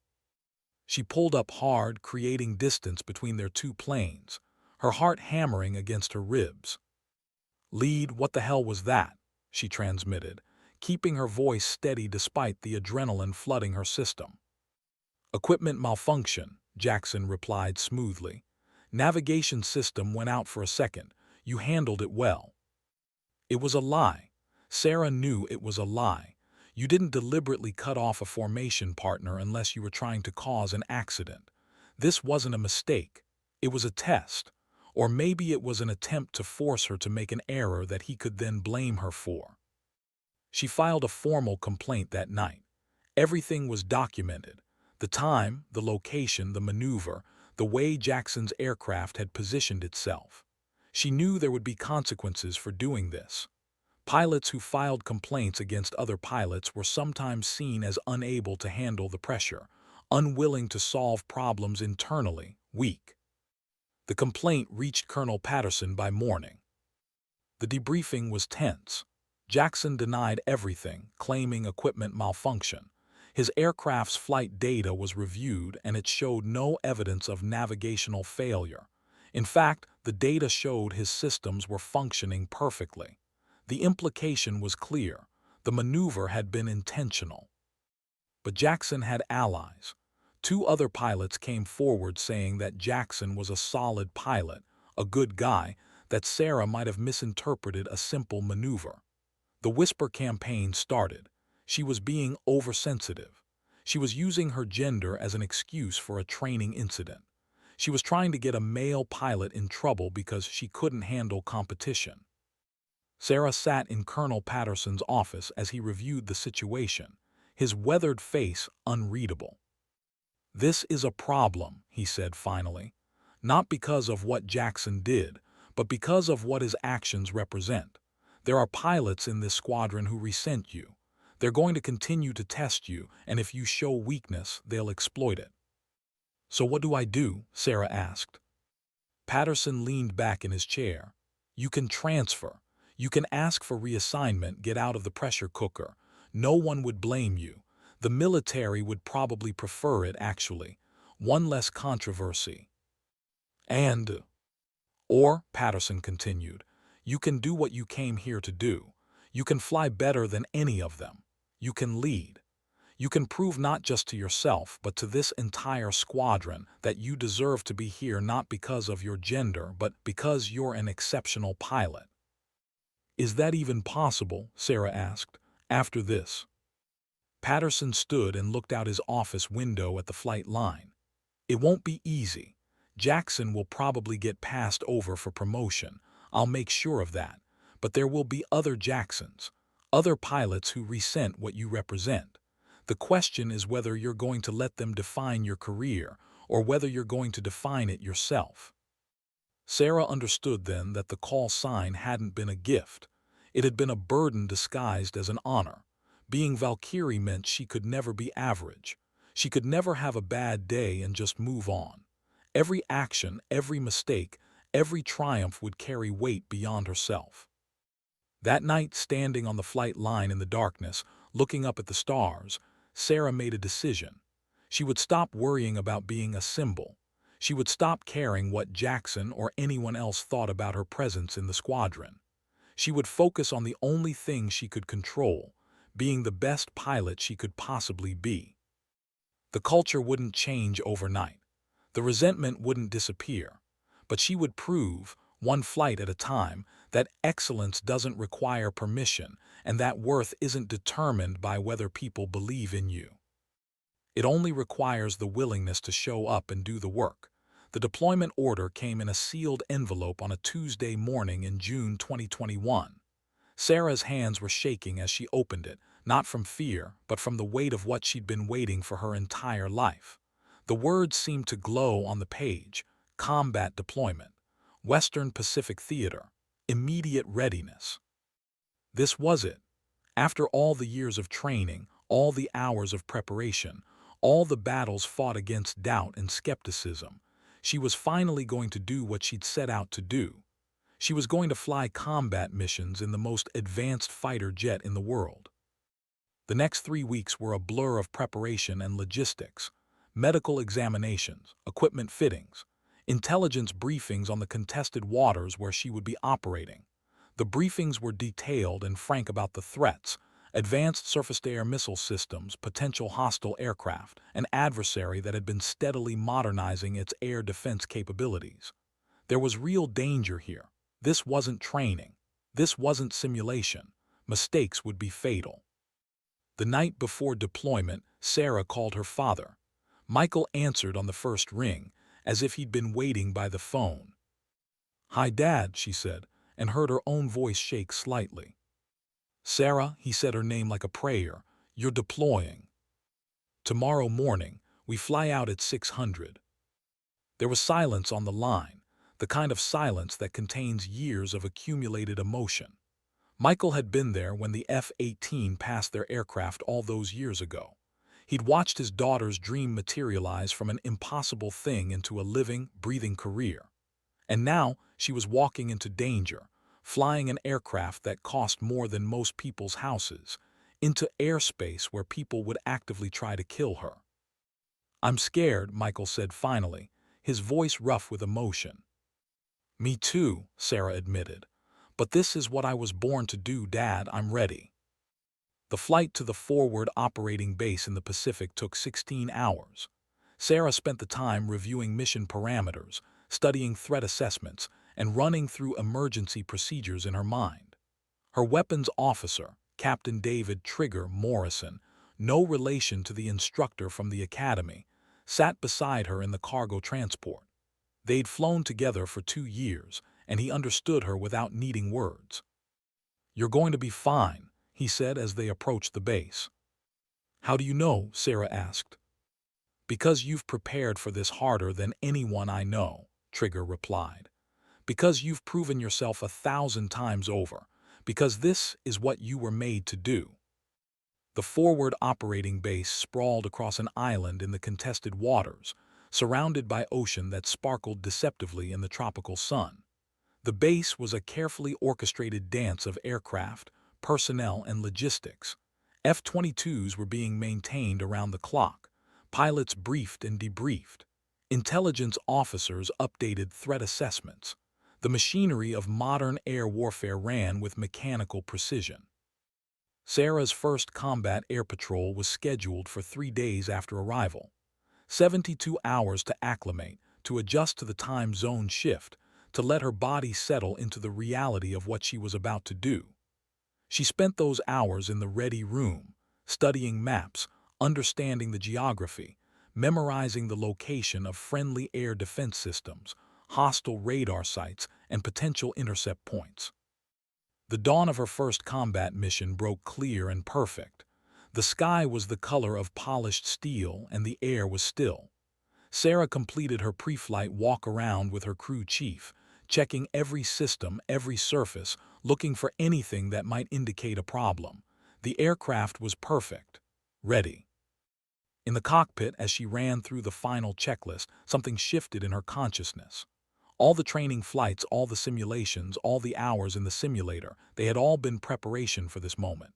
She pulled up hard, creating distance between their 2 planes, her heart hammering against her ribs. "Lead, what the hell was that?" she transmitted, keeping her voice steady despite the adrenaline flooding her system. "Equipment malfunction," Jackson replied smoothly. "Navigation system went out for a second. You handled it well." It was a lie. Sarah knew it was a lie. You didn't deliberately cut off a formation partner unless you were trying to cause an accident. This wasn't a mistake. It was a test. Or maybe it was an attempt to force her to make an error that he could then blame her for. She filed a formal complaint that night. Everything was documented. The time, the location, the maneuver, the way Jackson's aircraft had positioned itself. She knew there would be consequences for doing this. Pilots who filed complaints against other pilots were sometimes seen as unable to handle the pressure, unwilling to solve problems internally, weak. The complaint reached Colonel Patterson by morning. The debriefing was tense. Jackson denied everything, claiming equipment malfunction. His aircraft's flight data was reviewed and it showed no evidence of navigational failure. In fact, the data showed his systems were functioning perfectly. The implication was clear. The maneuver had been intentional. But Jackson had allies. Two other pilots came forward saying that Jackson was a solid pilot, a good guy, that Sarah might have misinterpreted a simple maneuver. The whisper campaign started. She was being oversensitive. She was using her gender as an excuse for a training incident. She was trying to get a male pilot in trouble because she couldn't handle competition. Sarah sat in Colonel Patterson's office as he reviewed the situation, his weathered face unreadable. "This is a problem," he said finally, "not because of what Jackson did, but because of what his actions represent. There are pilots in this squadron who resent you. They're going to continue to test you, and if you show weakness, they'll exploit it." "So what do I do?" Sarah asked. Patterson leaned back in his chair. "You can transfer. You can ask for reassignment, get out of the pressure cooker. No one would blame you. The military would probably prefer it, actually. One less controversy." Or, Patterson continued, "you can do what you came here to do. You can fly better than any of them. You can lead. You can prove not just to yourself, but to this entire squadron that you deserve to be here not because of your gender, but because you're an exceptional pilot." "Is that even possible?" Sarah asked. "After this?" Patterson stood and looked out his office window at the flight line. "It won't be easy. Jackson will probably get passed over for promotion. I'll make sure of that. But there will be other Jacksons, other pilots who resent what you represent. The question is whether you're going to let them define your career or whether you're going to define it yourself." Sarah understood then that the call sign hadn't been a gift. It had been a burden disguised as an honor. Being Valkyrie meant she could never be average. She could never have a bad day and just move on. Every action, every mistake, every triumph would carry weight beyond herself. That night, standing on the flight line in the darkness, looking up at the stars, Sarah made a decision. She would stop worrying about being a symbol. She would stop caring what Jackson or anyone else thought about her presence in the squadron. She would focus on the only thing she could control, being the best pilot she could possibly be. The culture wouldn't change overnight. The resentment wouldn't disappear. But she would prove, one flight at a time, that excellence doesn't require permission and that worth isn't determined by whether people believe in you. It only requires the willingness to show up and do the work. The deployment order came in a sealed envelope on a Tuesday morning in June 2021. Sarah's hands were shaking as she opened it, not from fear, but from the weight of what she'd been waiting for her entire life. The words seemed to glow on the page: combat deployment, Western Pacific Theater, immediate readiness. This was it. After all the years of training, all the hours of preparation, all the battles fought against doubt and skepticism, she was finally going to do what she'd set out to do. She was going to fly combat missions in the most advanced fighter jet in the world. The next 3 weeks were a blur of preparation and logistics: medical examinations, equipment fittings, intelligence briefings on the contested waters where she would be operating. The briefings were detailed and frank about the threats: advanced surface-to-air missile systems, potential hostile aircraft, an adversary that had been steadily modernizing its air defense capabilities. There was real danger here. This wasn't training. This wasn't simulation. Mistakes would be fatal. The night before deployment, Sarah called her father. Michael answered on the first ring, as if he'd been waiting by the phone. "Hi, Dad," she said, and heard her own voice shake slightly. "Sarah," he said her name like a prayer, "you're deploying. Tomorrow morning, we fly out at 600. There was silence on the line, the kind of silence that contains years of accumulated emotion. Michael had been there when the F-18 passed their aircraft all those years ago. He'd watched his daughter's dream materialize from an impossible thing into a living, breathing career. And now she was walking into danger, flying an aircraft that cost more than most people's houses, into airspace where people would actively try to kill her. "I'm scared," Michael said finally, his voice rough with emotion. "Me too," Sarah admitted. "But this is what I was born to do, Dad. I'm ready." The flight to the forward operating base in the Pacific took 16 hours. Sarah spent the time reviewing mission parameters, studying threat assessments, and running through emergency procedures in her mind. Her weapons officer, Captain David "Trigger" Morrison, no relation to the instructor from the academy, sat beside her in the cargo transport. They'd flown together for 2 years, and he understood her without needing words. "You're going to be fine," he said as they approached the base. "How do you know?" Sarah asked. "Because you've prepared for this harder than anyone I know," Trigger replied. "Because you've proven yourself 1,000 times over. Because this is what you were made to do." The forward operating base sprawled across an island in the contested waters, surrounded by ocean that sparkled deceptively in the tropical sun. The base was a carefully orchestrated dance of aircraft, personnel, and logistics. F-22s were being maintained around the clock, pilots briefed and debriefed. Intelligence officers updated threat assessments. The machinery of modern air warfare ran with mechanical precision. Sarah's first combat air patrol was scheduled for 3 days after arrival. 72 hours to acclimate, to adjust to the time zone shift, to let her body settle into the reality of what she was about to do. She spent those hours in the ready room, studying maps, understanding the geography, memorizing the location of friendly air defense systems, hostile radar sites, and potential intercept points. The dawn of her first combat mission broke clear and perfect. The sky was the color of polished steel and the air was still. Sarah completed her pre-flight walk-around with her crew chief, checking every system, every surface, looking for anything that might indicate a problem. The aircraft was perfect. Ready. In the cockpit, as she ran through the final checklist, something shifted in her consciousness. All the training flights, all the simulations, all the hours in the simulator, they had all been preparation for this moment.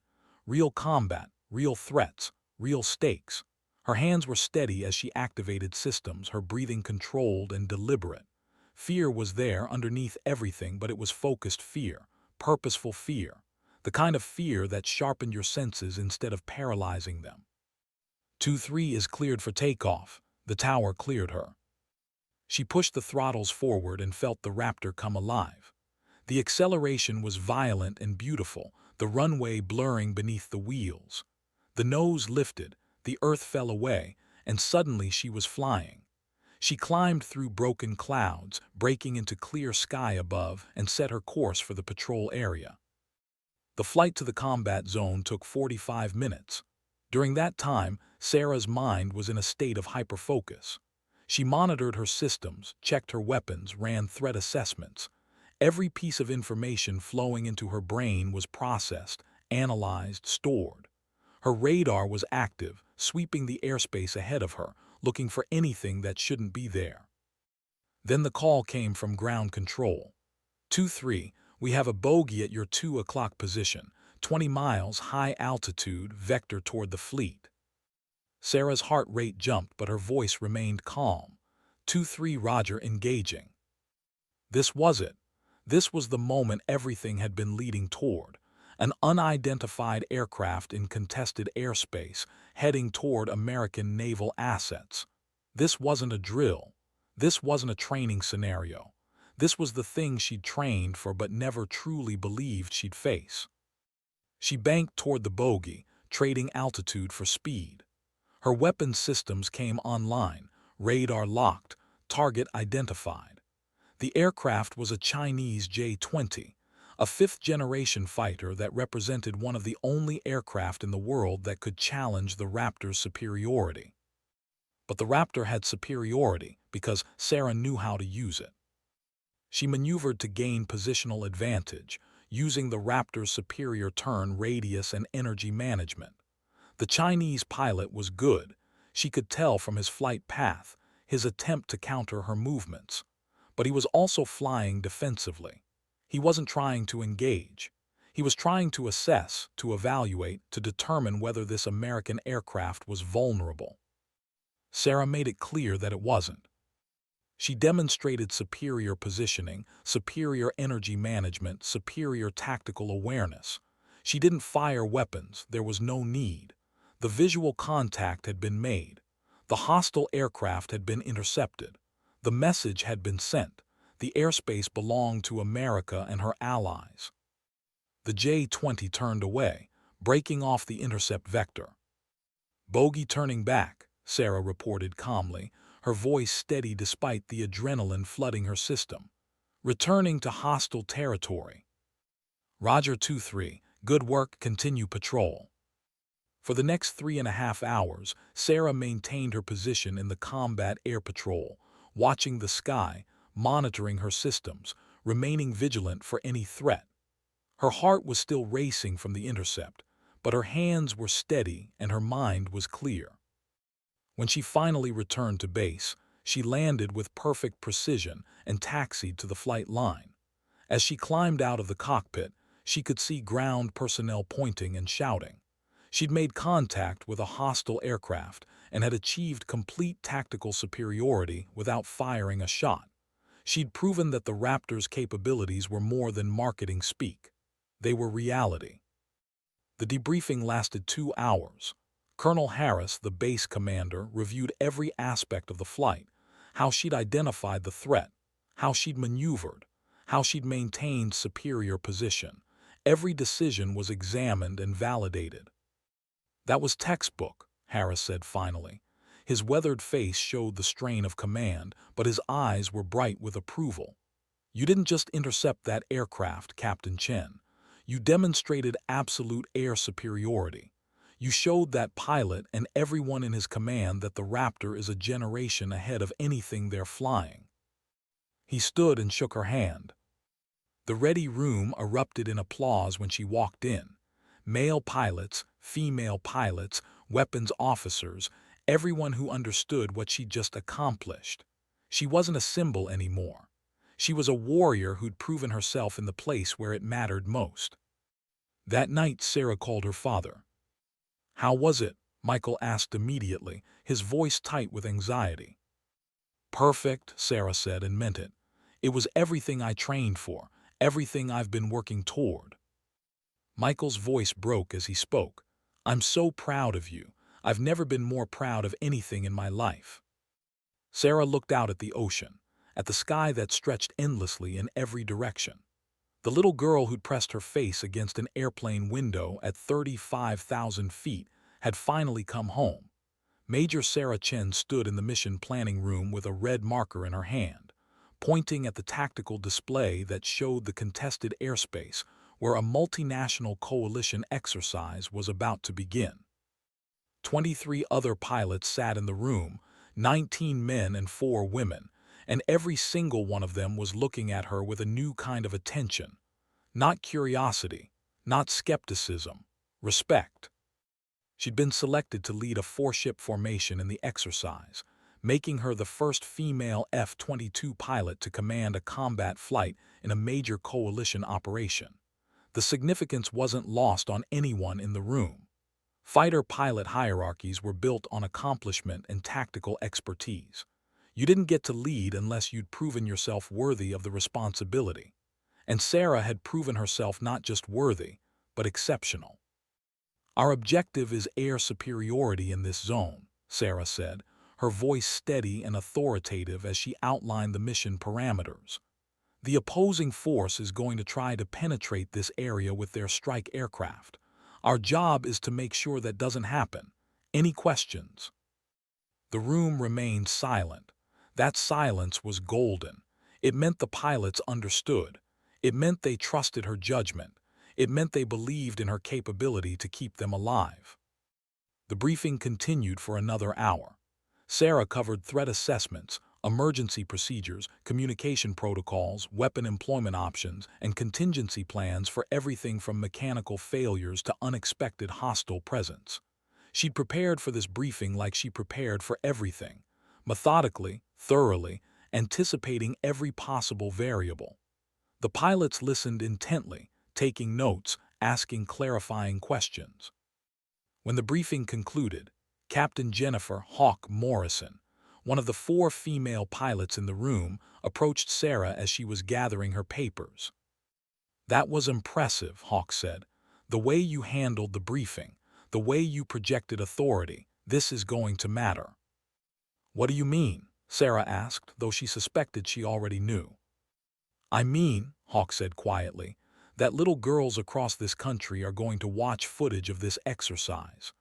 Real combat, real threats, real stakes. Her hands were steady as she activated systems, her breathing controlled and deliberate. Fear was there underneath everything, but it was focused fear, purposeful fear, the kind of fear that sharpened your senses instead of paralyzing them. 2-3 is cleared for takeoff. The tower cleared her. She pushed the throttles forward and felt the Raptor come alive. The acceleration was violent and beautiful, the runway blurring beneath the wheels. The nose lifted, the earth fell away, and suddenly she was flying. She climbed through broken clouds, breaking into clear sky above, and set her course for the patrol area. The flight to the combat zone took 45 minutes. During that time, Sarah's mind was in a state of hyperfocus. She monitored her systems, checked her weapons, ran threat assessments. Every piece of information flowing into her brain was processed, analyzed, stored. Her radar was active, sweeping the airspace ahead of her, looking for anything that shouldn't be there. Then the call came from ground control. 2-3, we have a bogey at your 2 o'clock position, 20 miles high altitude, vector toward the fleet. Sarah's heart rate jumped, but her voice remained calm. 2-3, Roger, engaging. This was it. This was the moment everything had been leading toward. An unidentified aircraft in contested airspace, heading toward American naval assets. This wasn't a drill. This wasn't a training scenario. This was the thing she'd trained for but never truly believed she'd face. She banked toward the bogey, trading altitude for speed. Her weapons systems came online, radar locked, target identified. The aircraft was a Chinese J-20, a fifth-generation fighter that represented one of the only aircraft in the world that could challenge the Raptor's superiority. But the Raptor had superiority because Sarah knew how to use it. She maneuvered to gain positional advantage, using the Raptor's superior turn radius and energy management. The Chinese pilot was good. She could tell from his flight path, his attempt to counter her movements. But he was also flying defensively. He wasn't trying to engage. He was trying to assess, to evaluate, to determine whether this American aircraft was vulnerable. Sarah made it clear that it wasn't. She demonstrated superior positioning, superior energy management, superior tactical awareness. She didn't fire weapons, there was no need. The visual contact had been made. The hostile aircraft had been intercepted. The message had been sent. The airspace belonged to America and her allies. The J-20 turned away, breaking off the intercept vector. "Bogey turning back," Sarah reported calmly, her voice steady despite the adrenaline flooding her system. "Returning to hostile territory." "Roger 2-3, good work, continue patrol." For the next 3.5 hours, Sarah maintained her position in the combat air patrol, watching the sky, monitoring her systems, remaining vigilant for any threat. Her heart was still racing from the intercept, but her hands were steady and her mind was clear. When she finally returned to base, she landed with perfect precision and taxied to the flight line. As she climbed out of the cockpit, she could see ground personnel pointing and shouting. She'd made contact with a hostile aircraft and had achieved complete tactical superiority without firing a shot. She'd proven that the Raptor's capabilities were more than marketing speak. They were reality. The debriefing lasted 2 hours. Colonel Harris, the base commander, reviewed every aspect of the flight, how she'd identified the threat, how she'd maneuvered, how she'd maintained superior position. Every decision was examined and validated. "That was textbook," Harris said finally. His weathered face showed the strain of command, but his eyes were bright with approval. "You didn't just intercept that aircraft, Captain Chen. You demonstrated absolute air superiority. You showed that pilot and everyone in his command that the Raptor is a generation ahead of anything they're flying." He stood and shook her hand. The ready room erupted in applause when she walked in. Male pilots, female pilots, weapons officers, everyone who understood what she'd just accomplished. She wasn't a symbol anymore. She was a warrior who'd proven herself in the place where it mattered most. That night, Sarah called her father. "How was it?" Michael asked immediately, his voice tight with anxiety. "Perfect," Sarah said and meant it. "It was everything I trained for, everything I've been working toward." Michael's voice broke as he spoke. "I'm so proud of you. I've never been more proud of anything in my life." Sarah looked out at the ocean, at the sky that stretched endlessly in every direction. The little girl who'd pressed her face against an airplane window at 35,000 feet had finally come home. Major Sarah Chen stood in the mission planning room with a red marker in her hand, pointing at the tactical display that showed the contested airspace where a multinational coalition exercise was about to begin. 23 other pilots sat in the room, 19 men and 4 women, and every single one of them was looking at her with a new kind of attention. Not curiosity, not skepticism, respect. She'd been selected to lead a 4-ship formation in the exercise, making her the first female F-22 pilot to command a combat flight in a major coalition operation. The significance wasn't lost on anyone in the room. Fighter pilot hierarchies were built on accomplishment and tactical expertise. You didn't get to lead unless you'd proven yourself worthy of the responsibility. And Sarah had proven herself not just worthy, but exceptional. "Our objective is air superiority in this zone," Sarah said, her voice steady and authoritative as she outlined the mission parameters. "The opposing force is going to try to penetrate this area with their strike aircraft. Our job is to make sure that doesn't happen. Any questions?" The room remained silent. That silence was golden. It meant the pilots understood. It meant they trusted her judgment. It meant they believed in her capability to keep them alive. The briefing continued for another hour. Sarah covered threat assessments, emergency procedures, communication protocols, weapon employment options, and contingency plans for everything from mechanical failures to unexpected hostile presence. She'd prepared for this briefing like she prepared for everything, methodically, thoroughly, anticipating every possible variable. The pilots listened intently, taking notes, asking clarifying questions. When the briefing concluded, Captain Jennifer Hawk Morrison, one of the 4 female pilots in the room, approached Sarah as she was gathering her papers. "That was impressive," Hawk said. "The way you handled the briefing, the way you projected authority, this is going to matter." "What do you mean?" Sarah asked, though she suspected she already knew. "I mean," Hawk said quietly, "that little girls across this country are going to watch footage of this exercise.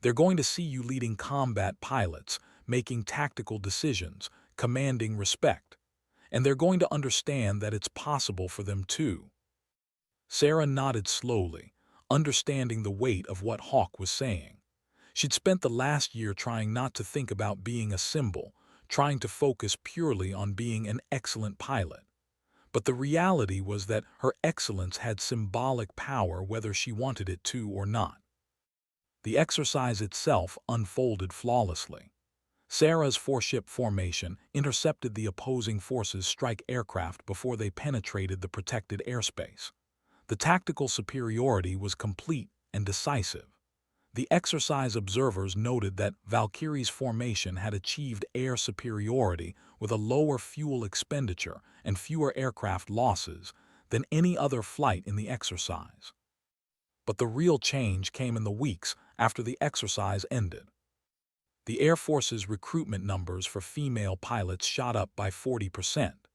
They're going to see you leading combat pilots, making tactical decisions, commanding respect. And they're going to understand that it's possible for them too." Sarah nodded slowly, understanding the weight of what Hawk was saying. She'd spent the last year trying not to think about being a symbol, trying to focus purely on being an excellent pilot. But the reality was that her excellence had symbolic power whether she wanted it to or not. The exercise itself unfolded flawlessly. Sarah's 4-ship formation intercepted the opposing forces' strike aircraft before they penetrated the protected airspace. The tactical superiority was complete and decisive. The exercise observers noted that Valkyrie's formation had achieved air superiority with a lower fuel expenditure and fewer aircraft losses than any other flight in the exercise. But the real change came in the weeks after the exercise ended. The Air Force's recruitment numbers for female pilots shot up by 40%.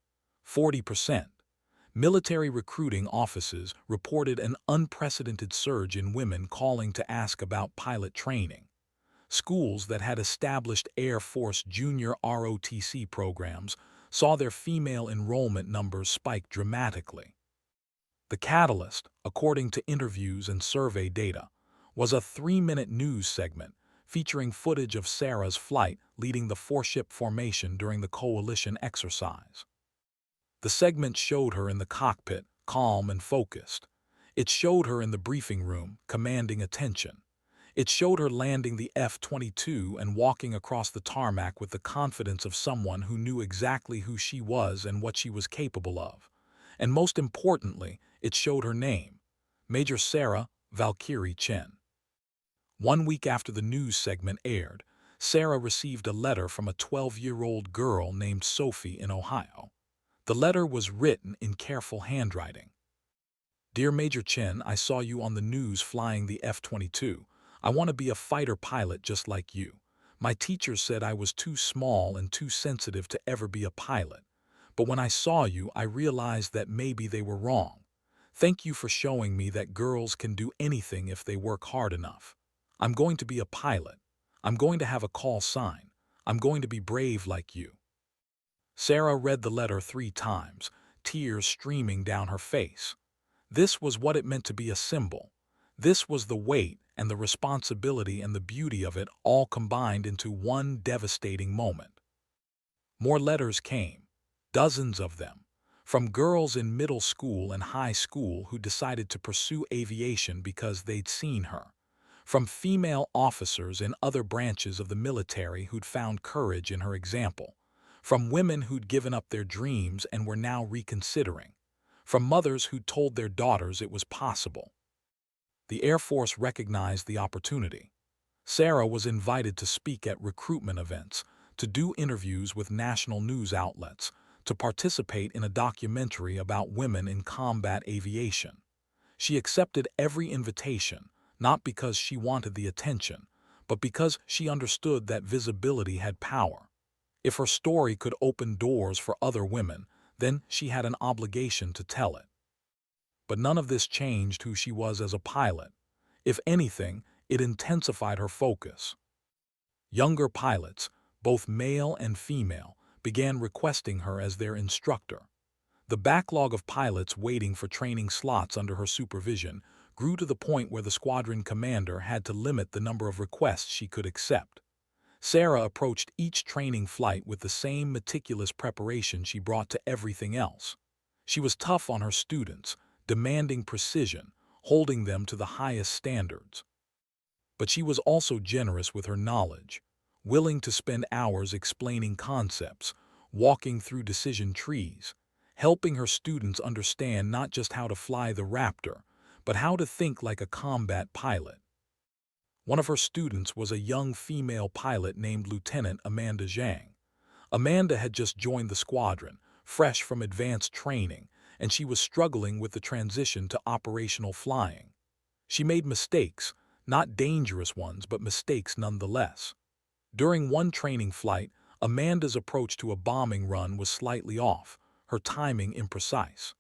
40%. Military recruiting offices reported an unprecedented surge in women calling to ask about pilot training. Schools that had established Air Force junior ROTC programs saw their female enrollment numbers spike dramatically. The catalyst, according to interviews and survey data, was a 3-minute news segment featuring footage of Sarah's flight leading the 4-ship formation during the coalition exercise. The segment showed her in the cockpit, calm and focused. It showed her in the briefing room, commanding attention. It showed her landing the F-22 and walking across the tarmac with the confidence of someone who knew exactly who she was and what she was capable of. And most importantly, it showed her name, Major Sarah Valkyrie Chen. 1 week after the news segment aired, Sarah received a letter from a 12-year-old girl named Sophie in Ohio. The letter was written in careful handwriting. "Dear Major Chen, I saw you on the news flying the F-22. I want to be a fighter pilot just like you. My teacher said I was too small and too sensitive to ever be a pilot. But when I saw you, I realized that maybe they were wrong. Thank you for showing me that girls can do anything if they work hard enough. I'm going to be a pilot. I'm going to have a call sign. I'm going to be brave like you." Sarah read the letter 3 times, tears streaming down her face. This was what it meant to be a symbol. This was the weight and the responsibility and the beauty of it all combined into one devastating moment. More letters came, dozens of them, from girls in middle school and high school who decided to pursue aviation because they'd seen her, from female officers in other branches of the military who'd found courage in her example, from women who'd given up their dreams and were now reconsidering, from mothers who'd told their daughters it was possible. The Air Force recognized the opportunity. Sarah was invited to speak at recruitment events, to do interviews with national news outlets, to participate in a documentary about women in combat aviation. She accepted every invitation, not because she wanted the attention, but because she understood that visibility had power. If her story could open doors for other women, then she had an obligation to tell it. But none of this changed who she was as a pilot. If anything, it intensified her focus. Younger pilots, both male and female, began requesting her as their instructor. The backlog of pilots waiting for training slots under her supervision grew to the point where the squadron commander had to limit the number of requests she could accept. Sarah approached each training flight with the same meticulous preparation she brought to everything else. She was tough on her students, demanding precision, holding them to the highest standards. But she was also generous with her knowledge, willing to spend hours explaining concepts, walking through decision trees, helping her students understand not just how to fly the Raptor, but how to think like a combat pilot. One of her students was a young female pilot named Lieutenant Amanda Zhang. Amanda had just joined the squadron, fresh from advanced training, and she was struggling with the transition to operational flying. She made mistakes, not dangerous ones, but mistakes nonetheless. During one training flight, Amanda's approach to a bombing run was slightly off, her timing imprecise.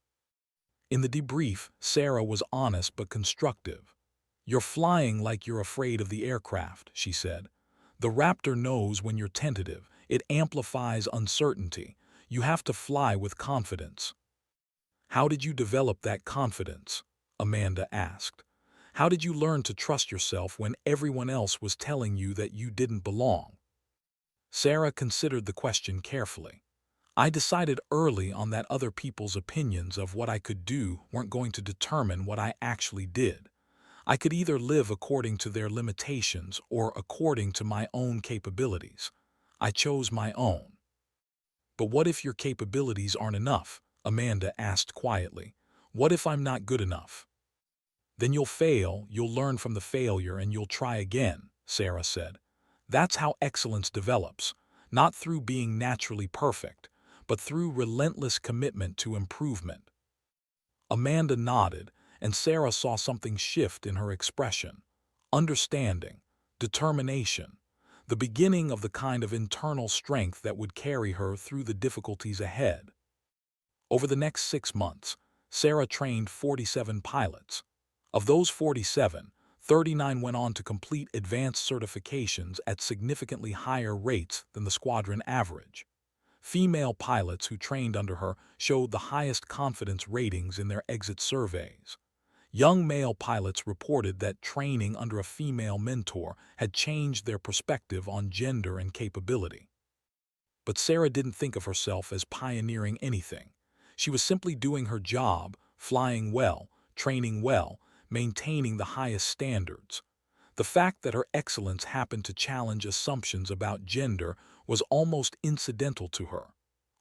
In the debrief, Sarah was honest but constructive. "You're flying like you're afraid of the aircraft," she said. "The Raptor knows when you're tentative. It amplifies uncertainty. You have to fly with confidence." "How did you develop that confidence?" Amanda asked. "How did you learn to trust yourself when everyone else was telling you that you didn't belong?" Sarah considered the question carefully. "I decided early on that other people's opinions of what I could do weren't going to determine what I actually did. I could either live according to their limitations or according to my own capabilities. I chose my own." "But what if your capabilities aren't enough?" Amanda asked quietly. "What if I'm not good enough?" "Then you'll fail, you'll learn from the failure, and you'll try again," Sarah said. "That's how excellence develops, not through being naturally perfect, but through relentless commitment to improvement." Amanda nodded, and Sarah saw something shift in her expression. Understanding, determination, the beginning of the kind of internal strength that would carry her through the difficulties ahead. Over the next 6 months, Sarah trained 47 pilots. Of those 47, 39 went on to complete advanced certifications at significantly higher rates than the squadron average. Female pilots who trained under her showed the highest confidence ratings in their exit surveys. Young male pilots reported that training under a female mentor had changed their perspective on gender and capability. But Sarah didn't think of herself as pioneering anything. She was simply doing her job, flying well, training well, maintaining the highest standards. The fact that her excellence happened to challenge assumptions about gender was almost incidental to her.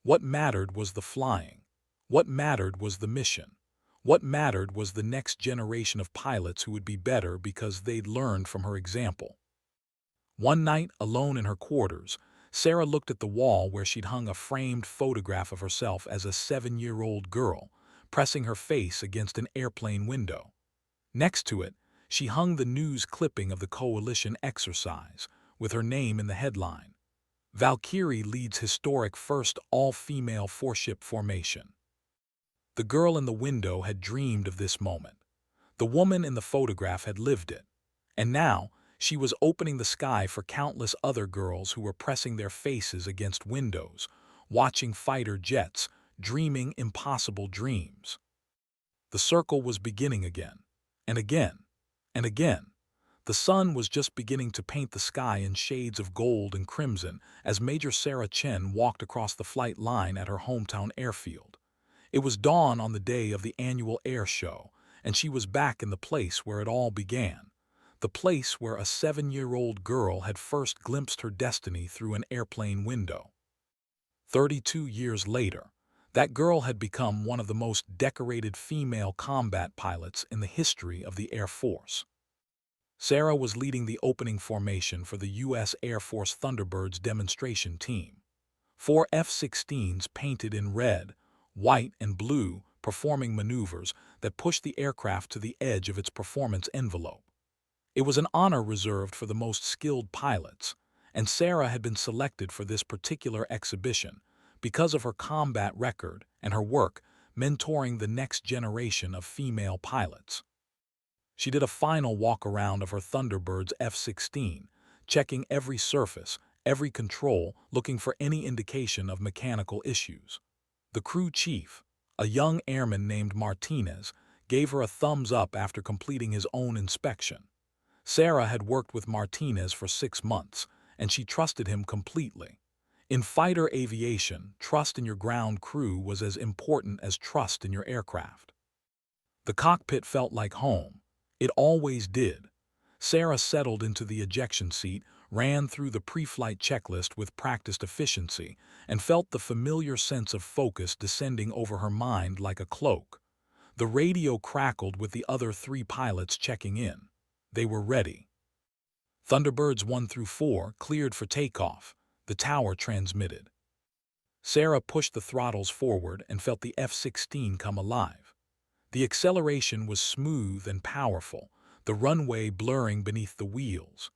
What mattered was the flying. What mattered was the mission. What mattered was the next generation of pilots who would be better because they'd learned from her example. One night, alone in her quarters, Sarah looked at the wall where she'd hung a framed photograph of herself as a 7-year-old girl, pressing her face against an airplane window. Next to it, she hung the news clipping of the coalition exercise, with her name in the headline. "Valkyrie leads historic first all-female four-ship formation." The girl in the window had dreamed of this moment. The woman in the photograph had lived it. And now, she was opening the sky for countless other girls who were pressing their faces against windows, watching fighter jets, dreaming impossible dreams. The circle was beginning again, and again, and again. The sun was just beginning to paint the sky in shades of gold and crimson as Major Sarah Chen walked across the flight line at her hometown airfield. It was dawn on the day of the annual air show, and she was back in the place where it all began. The place where a 7-year-old girl had first glimpsed her destiny through an airplane window. 32 years later, that girl had become one of the most decorated female combat pilots in the history of the Air Force. Sarah was leading the opening formation for the U.S. Air Force Thunderbirds demonstration team. 4 F-16s painted in red, white, and blue performing maneuvers that pushed the aircraft to the edge of its performance envelope. It was an honor reserved for the most skilled pilots, and Sarah had been selected for this particular exhibition because of her combat record and her work mentoring the next generation of female pilots. She did a final walk-around of her Thunderbirds F-16, checking every surface, every control, looking for any indication of mechanical issues. The crew chief, a young airman named Martinez, gave her a thumbs up after completing his own inspection. Sarah had worked with Martinez for 6 months, and she trusted him completely. In fighter aviation, trust in your ground crew was as important as trust in your aircraft. The cockpit felt like home. It always did. Sarah settled into the ejection seat, ran through the pre-flight checklist with practiced efficiency, and felt the familiar sense of focus descending over her mind like a cloak. The radio crackled with the other 3 pilots checking in. They were ready. Thunderbirds 1 through 4 cleared for takeoff. The tower transmitted. Sarah pushed the throttles forward and felt the F-16 come alive. The acceleration was smooth and powerful, the runway blurring beneath the wheels.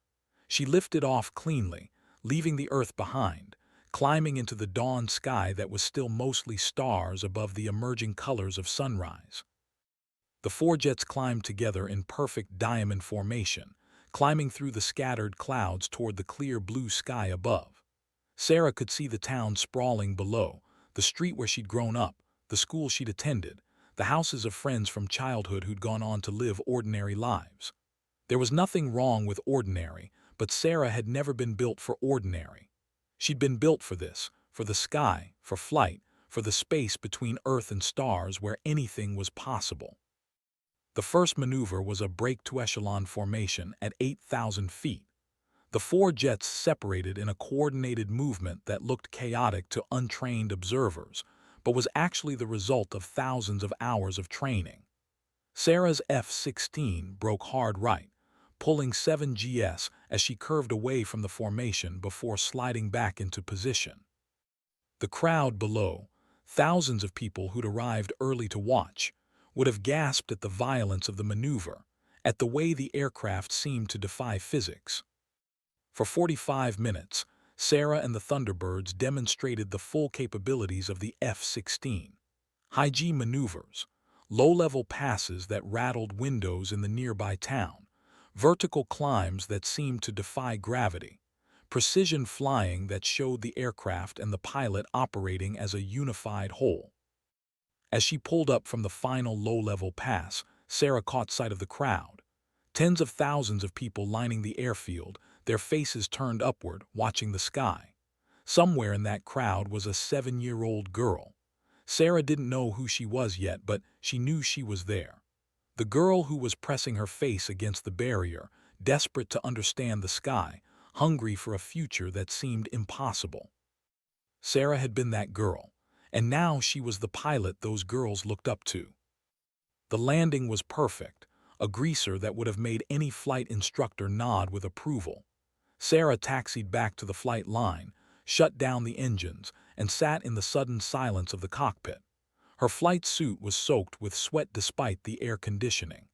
She lifted off cleanly, leaving the Earth behind, climbing into the dawn sky that was still mostly stars above the emerging colors of sunrise. The 4 jets climbed together in perfect diamond formation, climbing through the scattered clouds toward the clear blue sky above. Sarah could see the town sprawling below, the street where she'd grown up, the school she'd attended, the houses of friends from childhood who'd gone on to live ordinary lives. There was nothing wrong with ordinary, but Sarah had never been built for ordinary. She'd been built for this, for the sky, for flight, for the space between Earth and stars where anything was possible. The first maneuver was a break-to-echelon formation at 8,000 feet. The 4 jets separated in a coordinated movement that looked chaotic to untrained observers, but was actually the result of thousands of hours of training. Sarah's F-16 broke hard right, pulling 7 GS as she curved away from the formation before sliding back into position. The crowd below, thousands of people who'd arrived early to watch, would have gasped at the violence of the maneuver, at the way the aircraft seemed to defy physics. For 45 minutes, Sarah and the Thunderbirds demonstrated the full capabilities of the F-16. High-G maneuvers, low-level passes that rattled windows in the nearby town, vertical climbs that seemed to defy gravity, precision flying that showed the aircraft and the pilot operating as a unified whole. As she pulled up from the final low-level pass, Sarah caught sight of the crowd. Tens of thousands of people lining the airfield, their faces turned upward, watching the sky. Somewhere in that crowd was a 7-year-old girl. Sarah didn't know who she was yet, but she knew she was there. The girl who was pressing her face against the barrier, desperate to understand the sky, hungry for a future that seemed impossible. Sarah had been that girl, and now she was the pilot those girls looked up to. The landing was perfect, a greaser that would have made any flight instructor nod with approval. Sarah taxied back to the flight line, shut down the engines, and sat in the sudden silence of the cockpit. Her flight suit was soaked with sweat despite the air conditioning.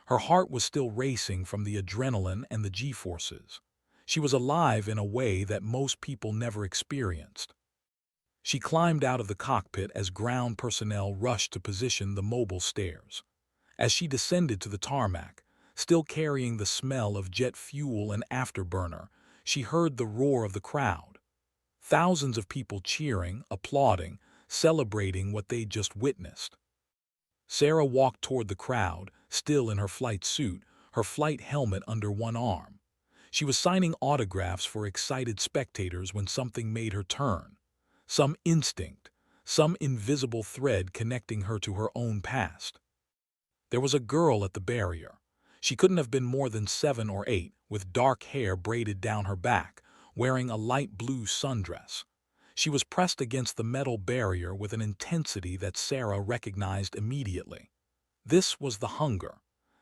Her heart was still racing from the adrenaline and the G-forces. She was alive in a way that most people never experienced. She climbed out of the cockpit as ground personnel rushed to position the mobile stairs. As she descended to the tarmac, still carrying the smell of jet fuel and afterburner, she heard the roar of the crowd. Thousands of people cheering, applauding, celebrating what they'd just witnessed. Sarah walked toward the crowd, still in her flight suit, her flight helmet under one arm. She was signing autographs for excited spectators when something made her turn. Some instinct, some invisible thread connecting her to her own past. There was a girl at the barrier. She couldn't have been more than 7 or 8, with dark hair braided down her back, wearing a light blue sundress. She was pressed against the metal barrier with an intensity that Sarah recognized immediately. This was the hunger.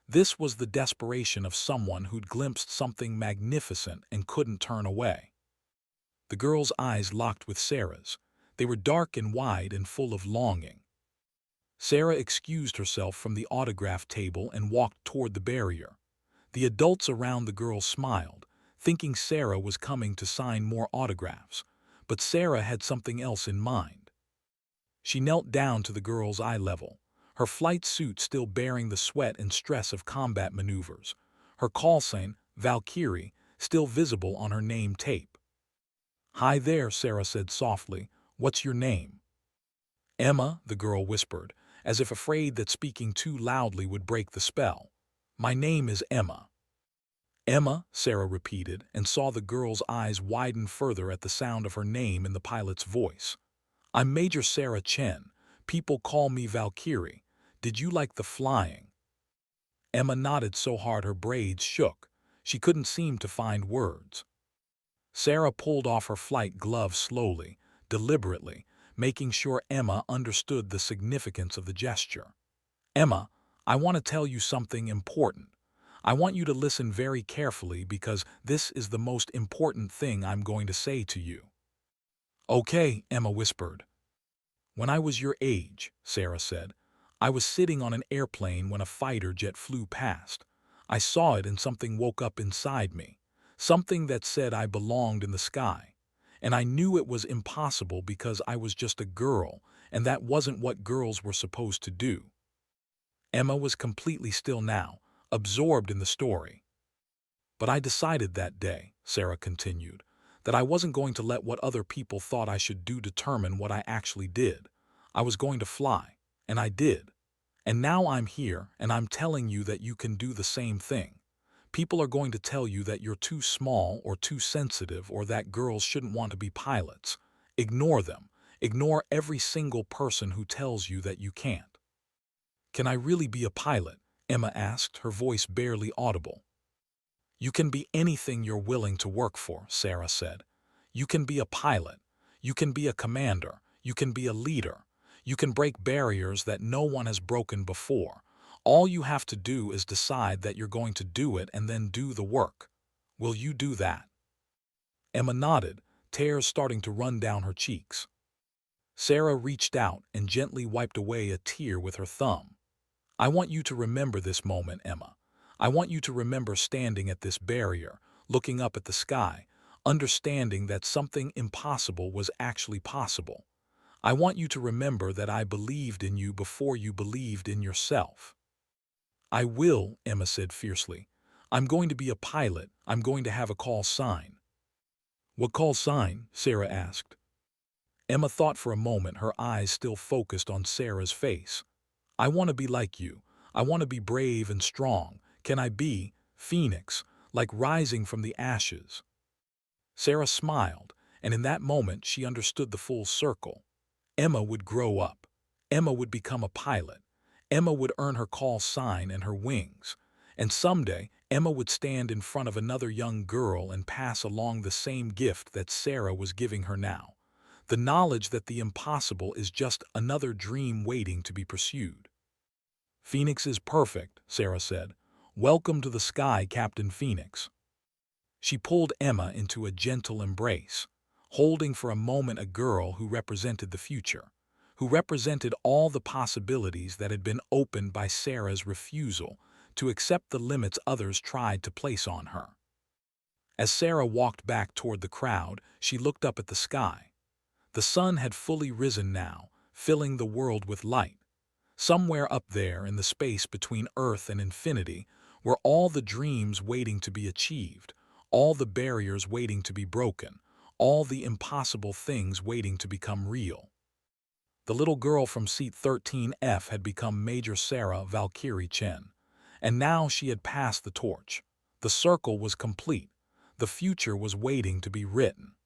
This was the desperation of someone who'd glimpsed something magnificent and couldn't turn away. The girl's eyes locked with Sarah's. They were dark and wide and full of longing. Sarah excused herself from the autograph table and walked toward the barrier. The adults around the girl smiled, thinking Sarah was coming to sign more autographs, but Sarah had something else in mind. She knelt down to the girl's eye level, her flight suit still bearing the sweat and stress of combat maneuvers, her call sign, Valkyrie, still visible on her name tape. "Hi there," Sarah said softly. "What's your name?" "Emma," the girl whispered, as if afraid that speaking too loudly would break the spell. "My name is Emma." "Emma," Sarah repeated, and saw the girl's eyes widen further at the sound of her name in the pilot's voice. "I'm Major Sarah Chen. People call me Valkyrie. Did you like the flying?" Emma nodded so hard her braids shook. She couldn't seem to find words. Sarah pulled off her flight gloves slowly, deliberately, making sure Emma understood the significance of the gesture. "Emma, I want to tell you something important. I want you to listen very carefully because this is the most important thing I'm going to say to you." "Okay," Emma whispered. "When I was your age," Sarah said, "I was sitting on an airplane when a fighter jet flew past. I saw it and something woke up inside me. Something that said I belonged in the sky. And I knew it was impossible because I was just a girl, and that wasn't what girls were supposed to do." Emma was completely still now, absorbed in the story. "But I decided that day," Sarah continued, "that I wasn't going to let what other people thought I should do determine what I actually did. I was going to fly, and I did. And now I'm here, and I'm telling you that you can do the same thing. People are going to tell you that you're too small or too sensitive or that girls shouldn't want to be pilots. Ignore them. Ignore every single person who tells you that you can't." "Can I really be a pilot?" Emma asked, her voice barely audible. "You can be anything you're willing to work for," Sarah said. "You can be a pilot. You can be a commander. You can be a leader. You can break barriers that no one has broken before. All you have to do is decide that you're going to do it and then do the work. Will you do that?" Emma nodded, tears starting to run down her cheeks. Sarah reached out and gently wiped away a tear with her thumb. "I want you to remember this moment, Emma. I want you to remember standing at this barrier, looking up at the sky, understanding that something impossible was actually possible. I want you to remember that I believed in you before you believed in yourself." "I will," Emma said fiercely. "I'm going to be a pilot. I'm going to have a call sign." "What call sign?" Sarah asked. Emma thought for a moment, her eyes still focused on Sarah's face. "I want to be like you. I want to be brave and strong. Can I be Phoenix, like rising from the ashes?" Sarah smiled, and in that moment she understood the full circle. Emma would grow up. Emma would become a pilot. Emma would earn her call sign and her wings. And someday, Emma would stand in front of another young girl and pass along the same gift that Sarah was giving her now. The knowledge that the impossible is just another dream waiting to be pursued. "Phoenix is perfect," Sarah said. "Welcome to the sky, Captain Phoenix." She pulled Emma into a gentle embrace, holding for a moment a girl who represented the future, who represented all the possibilities that had been opened by Sarah's refusal to accept the limits others tried to place on her. As Sarah walked back toward the crowd, she looked up at the sky. The sun had fully risen now, filling the world with light. Somewhere up there in the space between Earth and infinity were all the dreams waiting to be achieved, all the barriers waiting to be broken, all the impossible things waiting to become real. The little girl from seat 13F had become Major Sarah Valkyrie Chen, and now she had passed the torch. The circle was complete. The future was waiting to be written.